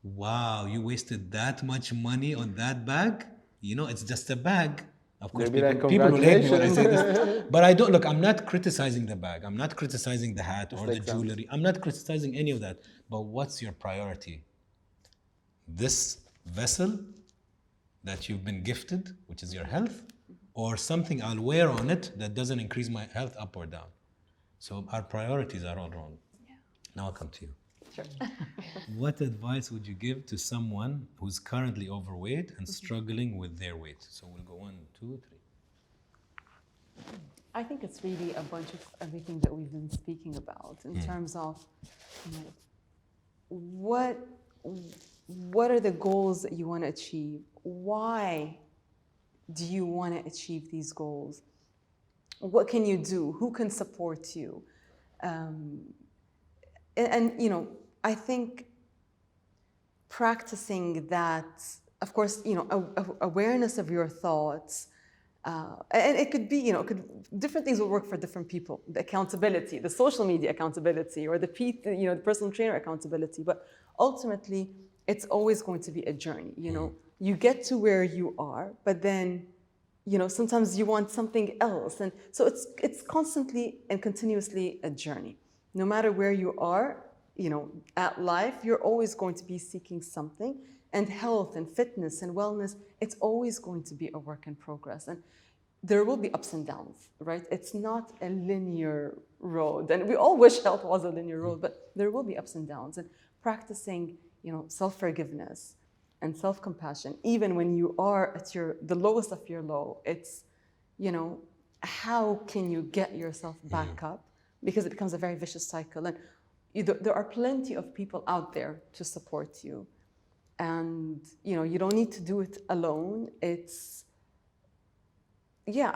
wow, you wasted that much money on that bag? You know, it's just a bag. Of course, They'll be like, people will hate me when I say this. But I don't, look, I'm not criticizing the bag. I'm not criticizing the hat or the jewelry. I'm not criticizing any of that. But what's your priority? This vessel that you've been gifted, which is your health, or something I'll wear on it that doesn't increase my health up or down? So our priorities are all wrong. Yeah. Now I'll come to you. Sure. What advice would you give to someone who's currently overweight and struggling with their weight? So we'll go 1, 2, 3. I think it's really a bunch of everything that we've been speaking about in terms of, you know, what are the goals that you want to achieve? Why do you want to achieve these goals? What can you do? Who can support you? And you know, I think practicing that, of course, you know, awareness of your thoughts, and it could be, you know, different things will work for different people. The accountability, the social media accountability, or the personal trainer accountability. But ultimately, it's always going to be a journey. You know, you get to where you are, but then, you know, sometimes you want something else, and so it's constantly and continuously a journey. No matter where you are, you know, at life, you're always going to be seeking something, And health and fitness and wellness, it's always going to be a work in progress. And there will be ups and downs, right? It's not a linear road. And we all wish health was a linear road, but there will be ups and downs. And practicing, self-forgiveness and self-compassion, even when you are at the lowest of your low, it's, how can you get yourself back up? Because it becomes a very vicious cycle. And there are plenty of people out there to support you. And, you don't need to do it alone. I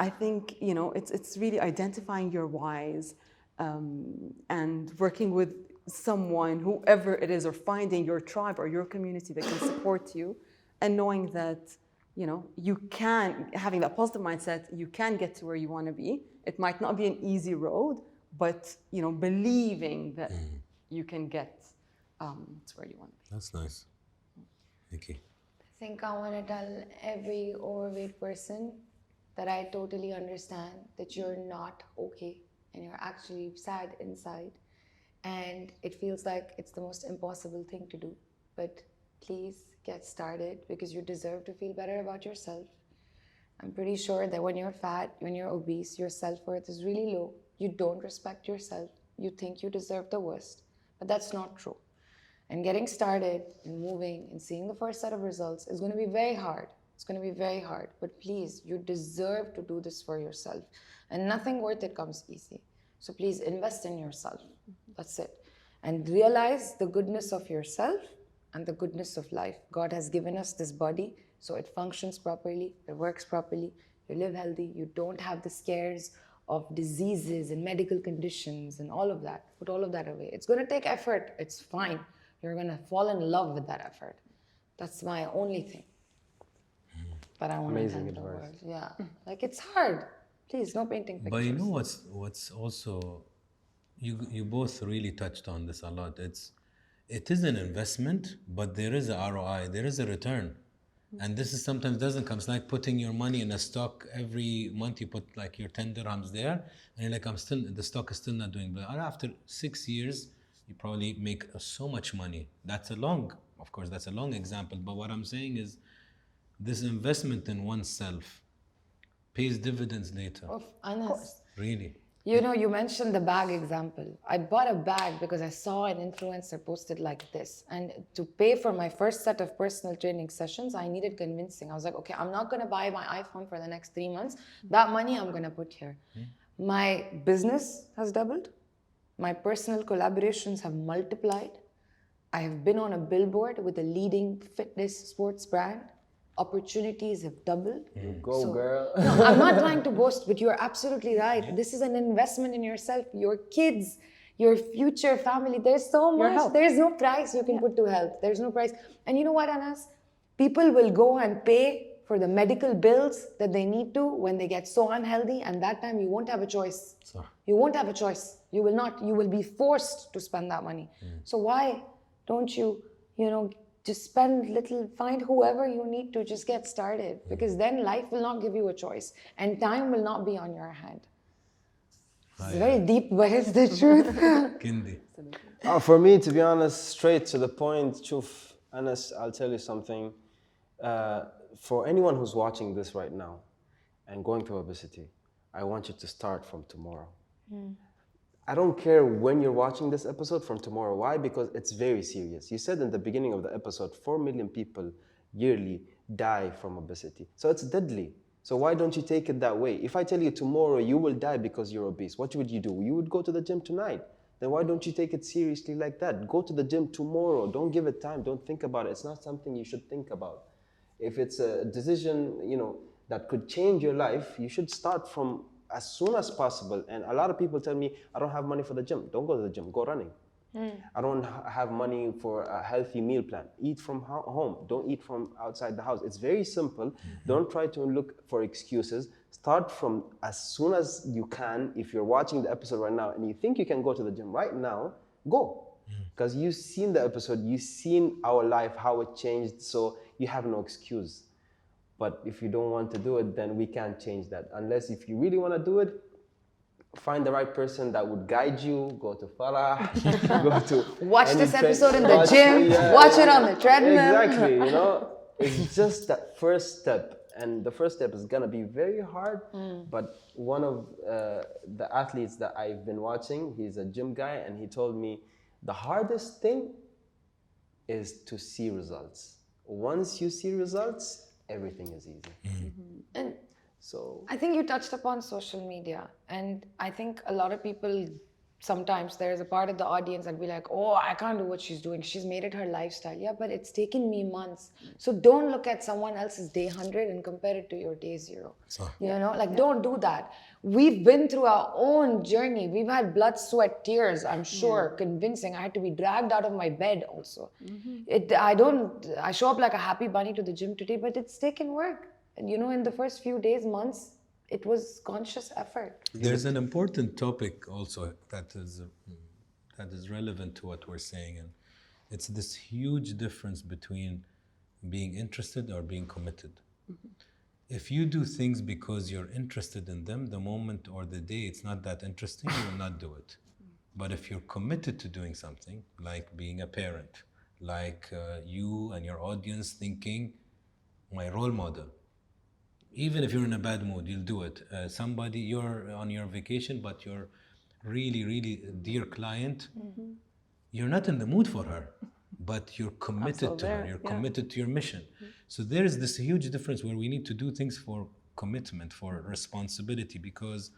think, it's really identifying your whys and working with someone, whoever it is, or finding your tribe or your community that can support you, and knowing that, you can, having that positive mindset, you can get to where you want to be. It might not be an easy road, but, believing that you can get to where you want to be. That's nice. Nikki. I think I want to tell every overweight person that I totally understand that you're not okay and you're actually sad inside, and it feels like it's the most impossible thing to do. But please get started, because you deserve to feel better about yourself. I'm pretty sure that when you're fat, when you're obese, your self-worth is really low. You don't respect yourself. You think you deserve the worst, but that's not true. And getting started and moving and seeing the first set of results is going to be very hard. It's going to be very hard, but please, you deserve to do this for yourself. And nothing worth it comes easy. So please invest in yourself. That's it. And realize the goodness of yourself and the goodness of life. God has given us this body so it functions properly, it works properly, you live healthy, you don't have the scares of diseases and medical conditions and all of that. Put all of that away. It's going to take effort. It's fine. You're going to fall in love with that effort. That's my only thing. But I want to tell the world. Yeah. Like, it's hard. Please, no painting pictures. But you know what's also, you both really touched on this a lot. It is an investment, but there is a ROI, there is a return. And this is sometimes doesn't come. It's like putting your money in a stock. Every month you put like your 10 dirhams there, and you're like, the stock is still not doing well. After 6 years, you probably make so much money. That's a long example. But what I'm saying is, this investment in oneself pays dividends later. Of Anas. Really. You mentioned the bag example. I bought a bag because I saw an influencer posted like this. And to pay for my first set of personal training sessions, I needed convincing. I was like, okay, I'm not going to buy my iPhone for the next 3 months. That money I'm going to put here. My business has doubled. My personal collaborations have multiplied. I have been on a billboard with a leading fitness sports brand. Opportunities have doubled. You go, girl. No, I'm not trying to boast, but you're absolutely right. This is an investment in yourself, your kids, your future family. There's so much. There's no price you can put to health. There's no price. And you know what, Anas? People will go and pay for the medical bills that they need to when they get so unhealthy, and that time you won't have a choice. You won't have a choice. You will not. You will be forced to spend that money. So why don't you, just find whoever you need to just get started, because then life will not give you a choice and time will not be on your hand. It's very deep, but it's the truth. Kindy. For me, to be honest, straight to the point, Chuf, Anas, I'll tell you something. For anyone who's watching this right now and going through obesity, I want you to start from tomorrow. I don't care when you're watching this episode from tomorrow. Why? Because it's very serious. You said in the beginning of the episode, 4 million people yearly die from obesity. So it's deadly. So why don't you take it that way? If I tell you tomorrow you will die because you're obese, what would you do? You would go to the gym tonight. Then why don't you take it seriously like that? Go to the gym tomorrow. Don't give it time. Don't think about it. It's not something you should think about. If it's a decision, that could change your life, you should start from as soon as possible. And a lot of people tell me, I don't have money for the gym. Don't go to the gym, go running. I don't have money for a healthy meal plan. Eat from home. Don't eat from outside the house. It's very simple. Don't try to look for excuses. Start from as soon as you can. If you're watching the episode right now and you think you can go to the gym right now, go. Because you've seen the episode, you've seen our life, how it changed, so you have no excuse. But if you don't want to do it, then we can't change that. Unless if you really want to do it, find the right person that would guide you. Go to Farah. Go to Watch this any episode in the gym. Watch it on the treadmill. Exactly. You know, it's just that first step. And the first step is gonna be very hard, but one of the athletes that I've been watching, he's a gym guy, and he told me the hardest thing is to see results. Once you see results, everything is easy. And so I think you touched upon social media, and I think a lot of people, sometimes there's a part of the audience that be like, oh, I can't do what she's doing. She's made it her lifestyle. Yeah, but it's taken me months. So don't look at someone else's day 100 and compare it to your day 0. You know, like don't do that. We've been through our own journey. We've had blood, sweat, tears, I'm sure, convincing. I had to be dragged out of my bed also. I show up like a happy bunny to the gym today, but it's taken work. And you know, in the first few days, months, it was conscious effort. There's an important topic also that is relevant to what we're saying, and it's this huge difference between being interested or being committed. If you do things because you're interested in them, the moment or the day it's not that interesting, you will not do it. But if you're committed to doing something, like being a parent, like you and your audience thinking, my role model, even if you're in a bad mood, you'll do it. Somebody, you're on your vacation, but you're really, really a dear client, you're not in the mood for her, but you're committed to her, you're committed to your mission. So there is this huge difference where we need to do things for commitment, for responsibility, because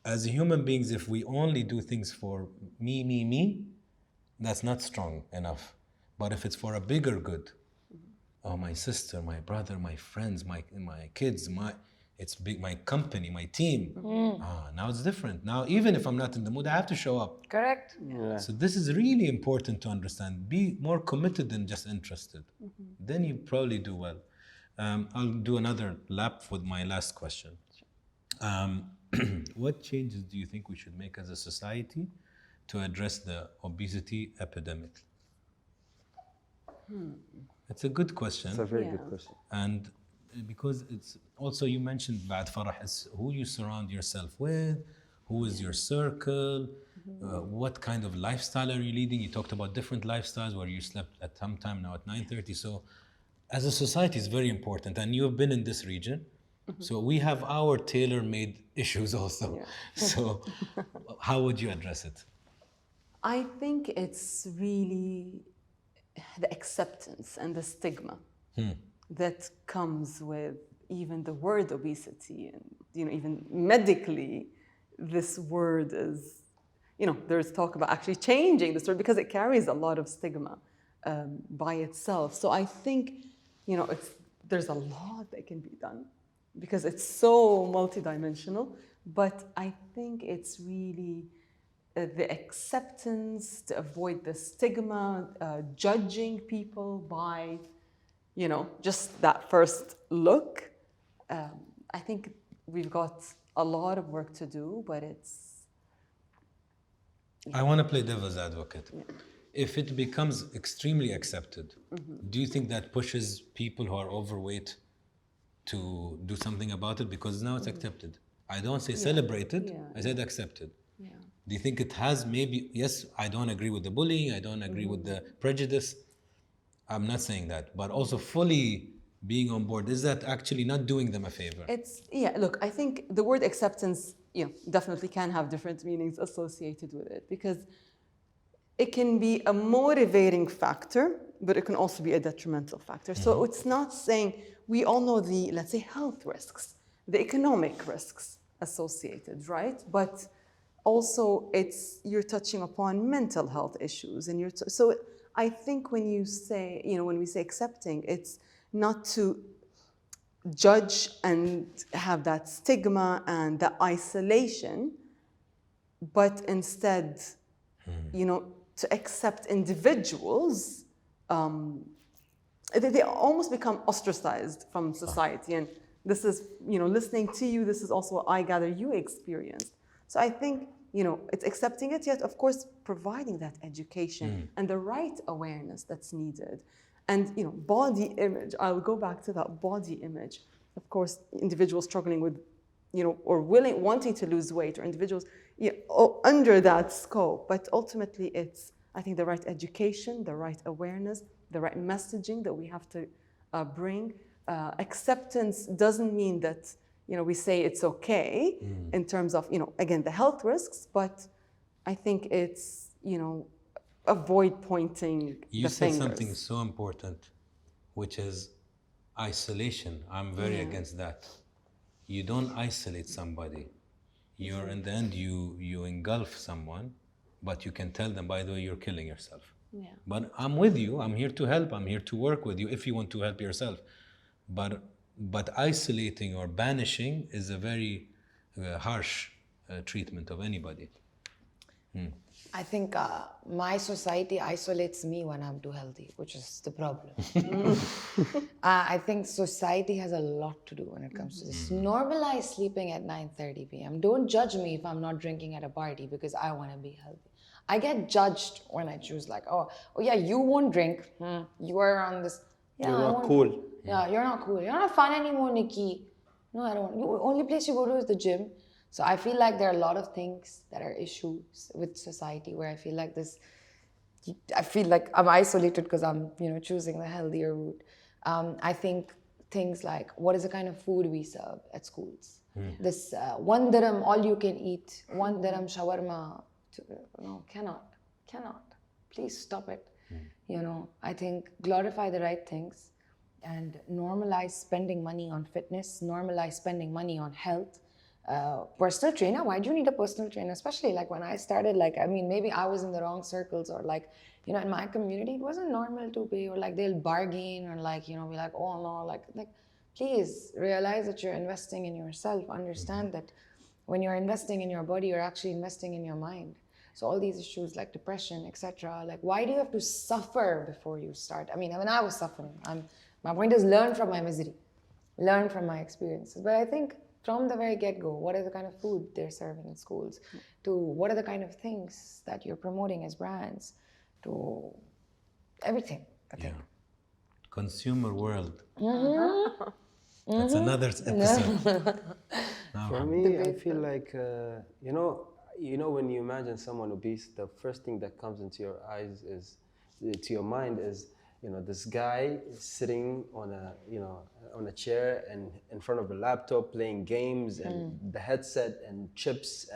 as human beings, if we only do things for me, that's not strong enough. But if it's for a bigger good, oh, my sister, my brother, my friends, my kids, it's big, my company, my team. Now it's different. Now, even if I'm not in the mood, I have to show up. Correct. yeah. So this is really important to understand. Be more committed than just interested. Then you probably do well. I'll do another lap with my last question. What changes do you think we should make as a society to address the obesity epidemic? It's a good question. It's a very good question. And because it's also, you mentioned بعد فرح, is who you surround yourself with, who is your circle, what kind of lifestyle are you leading? You talked about different lifestyles where you slept at some time, now at 9:30. So as a society, it's very important. And you have been in this region. So we have our tailor-made issues also. So how would you address it? I think it's really the acceptance and the stigma that comes with even the word obesity, and even medically this word is, there's talk about actually changing this word because it carries a lot of stigma by itself. So I think there's a lot that can be done because it's so multidimensional, but I think it's really the acceptance, to avoid the stigma, judging people by, just that first look. I think we've got a lot of work to do, but it's... I want to play devil's advocate. If it becomes extremely accepted, do you think that pushes people who are overweight to do something about it? Because now it's accepted. I don't say celebrated, I said accepted. Do you think it has maybe, yes, I don't agree with the bullying, I don't agree with the prejudice. I'm not saying that, but also fully being on board, is that actually not doing them a favor? Look, I think the word acceptance, definitely can have different meanings associated with it because it can be a motivating factor, but it can also be a detrimental factor. So it's not saying, we all know the, let's say, health risks, the economic risks associated, right? But also, you're touching upon mental health issues, and so I think when we say accepting, it's not to judge and have that stigma and that isolation, but instead, to accept individuals. They almost become ostracized from society, and this is, listening to you. This is also what I gather you experienced. So I think. It's accepting it, yet of course providing that education and the right awareness that's needed. And body image, I'll go back to that body image. Of course, individuals struggling with or wanting to lose weight, or individuals under that scope. But ultimately, it's, I think, the right education, the right awareness, the right messaging that we have to bring. Acceptance doesn't mean that, we say it's okay in terms of, again, the health risks, but I think it's, avoid pointing the fingers. You said something so important, which is isolation. I'm very against that. You don't isolate somebody. You're in the end, you engulf someone, but you can tell them, by the way, you're killing yourself. Yeah. But I'm with you. I'm here to help. I'm here to work with you if you want to help yourself. But isolating or banishing is a very harsh treatment of anybody. I think my society isolates me when I'm too healthy, which is the problem. I think society has a lot to do when it comes to this. Normalize sleeping at 9:30 p.m. Don't judge me if I'm not drinking at a party because I want to be healthy. I get judged when I choose like, oh yeah, you won't drink. You are on this. Yeah, You're not cool. Yeah, you're not cool. You're not fun anymore, Nikki. No, I don't. The only place you go to is the gym. So I feel like there are a lot of things that are issues with society where I feel like I'm isolated because I'm, choosing the healthier route. I think things like, what is the kind of food we serve at schools? This 1 dirham, all you can eat, 1 dirham shawarma. No, cannot. Please stop it. I think glorify the right things and normalize spending money on fitness, normalize spending money on health. Personal trainer, why do you need a personal trainer? Especially like when I started, maybe I was in the wrong circles, or in my community, it wasn't normal to pay, or they'll bargain, or be like, oh no, like please realize that you're investing in yourself. Understand that when you're investing in your body, you're actually investing in your mind. So all these issues like depression, etc. Why do you have to suffer before you start? When I was suffering, my point is learn from my misery, learn from my experiences. But I think from the very get-go, what is the kind of food they're serving in schools, to what are the kind of things that you're promoting as brands, to everything, I think. Consumer world. That's another episode. For me, I feel like, when you imagine someone obese, the first thing that comes into your eyes to your mind is, this guy sitting on a chair and in front of a laptop playing games and the headset and chips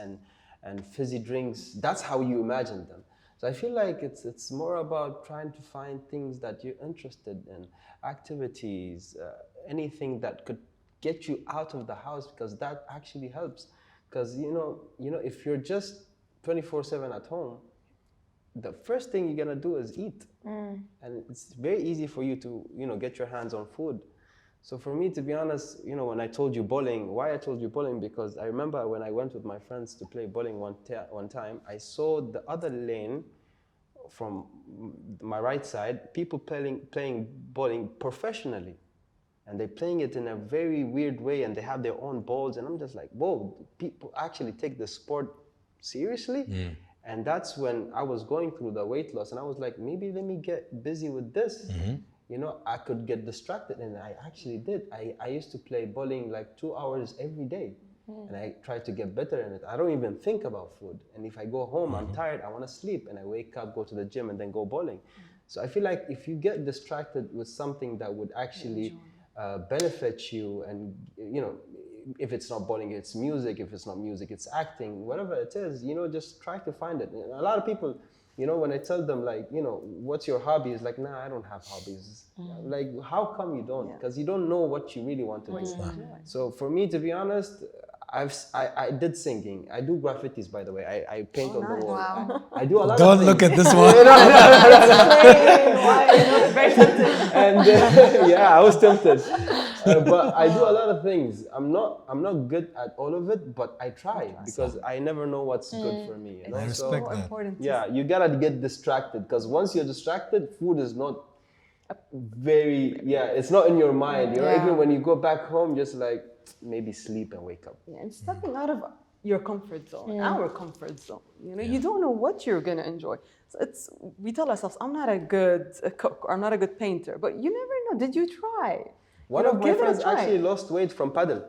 and fizzy drinks. That's how you imagine them. So I feel like it's more about trying to find things that you're interested in, activities, anything that could get you out of the house, because that actually helps. Because if you're just 24/7 at home, the first thing you're gonna do is eat, and it's very easy for you to get your hands on food. So for me, to be honest, when I told you bowling, why I told you bowling, because I remember when I went with my friends to play bowling one time, I saw the other lane from my right side, people playing bowling professionally, and they're playing it in a very weird way, and they have their own balls, and I'm just like, whoa, people actually take the sport seriously. And that's when I was going through the weight loss, and I was like, maybe let me get busy with this. I could get distracted, and I actually did. I used to play bowling like 2 hours every day, and I tried to get better in it. I don't even think about food, and if I go home, I'm tired, I want to sleep, and I wake up, go to the gym, and then go bowling. So I feel like if you get distracted with something that would actually benefit you, and if it's not bowling, it's music. If it's not music, it's acting. Whatever it is, just try to find it. And a lot of people, when I tell them what's your hobby, is like, nah, I don't have hobbies. Like, how come you don't? Because you don't know what you really want to do. So for me, to be honest, I did singing. I do graffitis, by the way. I paint on the wall. Wow. I do a lot of Don't things. look at this one. Very tempting. And I was tempted. But I do a lot of things. I'm not good at all of it, but I try, because I never know what's good for me. I respect that. Important. Yeah, you gotta get distracted, because once you're distracted, food is not very, it's not in your mind. Even when you go back home, just like maybe sleep and wake up. Yeah, and stepping out of your comfort zone, our comfort zone. You don't know what you're gonna enjoy. So we tell ourselves, I'm not a good cook, or I'm not a good painter, but you never know. Did you try? One of my friends actually lost weight from paddle.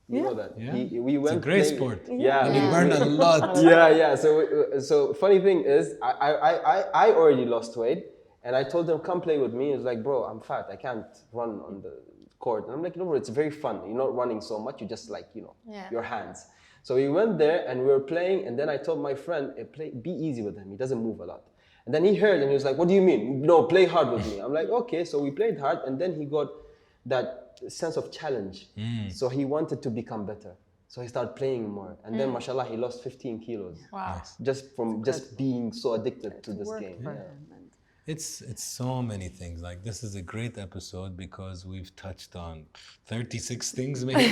You know that. Yeah. We It's went a great play- sport. Yeah. You burn a lot. Yeah. So funny thing is, I already lost weight, and I told him, come play with me. He was like, bro, I'm fat. I can't run on the court. And I'm like, no, it's very fun. You're not running so much. You just like, your hands. So we went there and we were playing, and then I told my friend, be easy with him. He doesn't move a lot. And then he heard and he was like, what do you mean? No, play hard with me. I'm like, okay. So we played hard, and then he got that sense of challenge. So he wanted to become better. So he started playing more. And then, mashallah, he lost 15 kilos. Wow. Just from just being so addicted to this game. It's so many things. Like, this is a great episode because we've touched on 36 things maybe.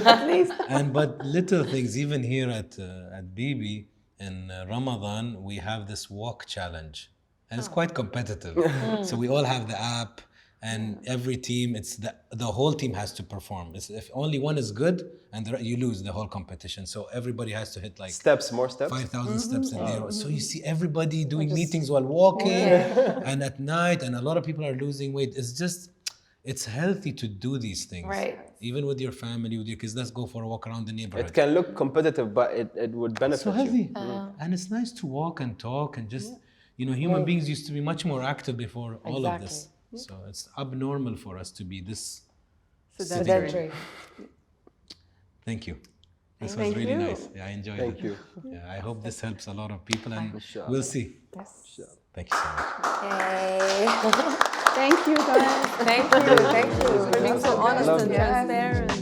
At least. But little things, even here at Bibi in Ramadan, we have this walk challenge, and it's quite competitive. So we all have the app, and every team, it's the whole team has to perform. If only one is good, and you lose the whole competition. So everybody has to hit like More steps. 5,000 steps a day. So you see everybody doing meetings while walking, and at night, and a lot of people are losing weight. It's healthy to do these things. Right. Even with your family, with your kids, let's go for a walk around the neighborhood. It can look competitive, but it would benefit So healthy. you. And it's nice to walk and talk and just, human beings used to be much more active before all of this. So it's abnormal for us to be this Sedentary. Thank you. This was Thank really you. nice. Yeah, I enjoyed Thank it. you. Yeah, I hope this helps a lot of people, and Inshallah. we'll see. Yes. Thank you so much. Yay. Thank you, guys. Thank you. For being so honest and transparent.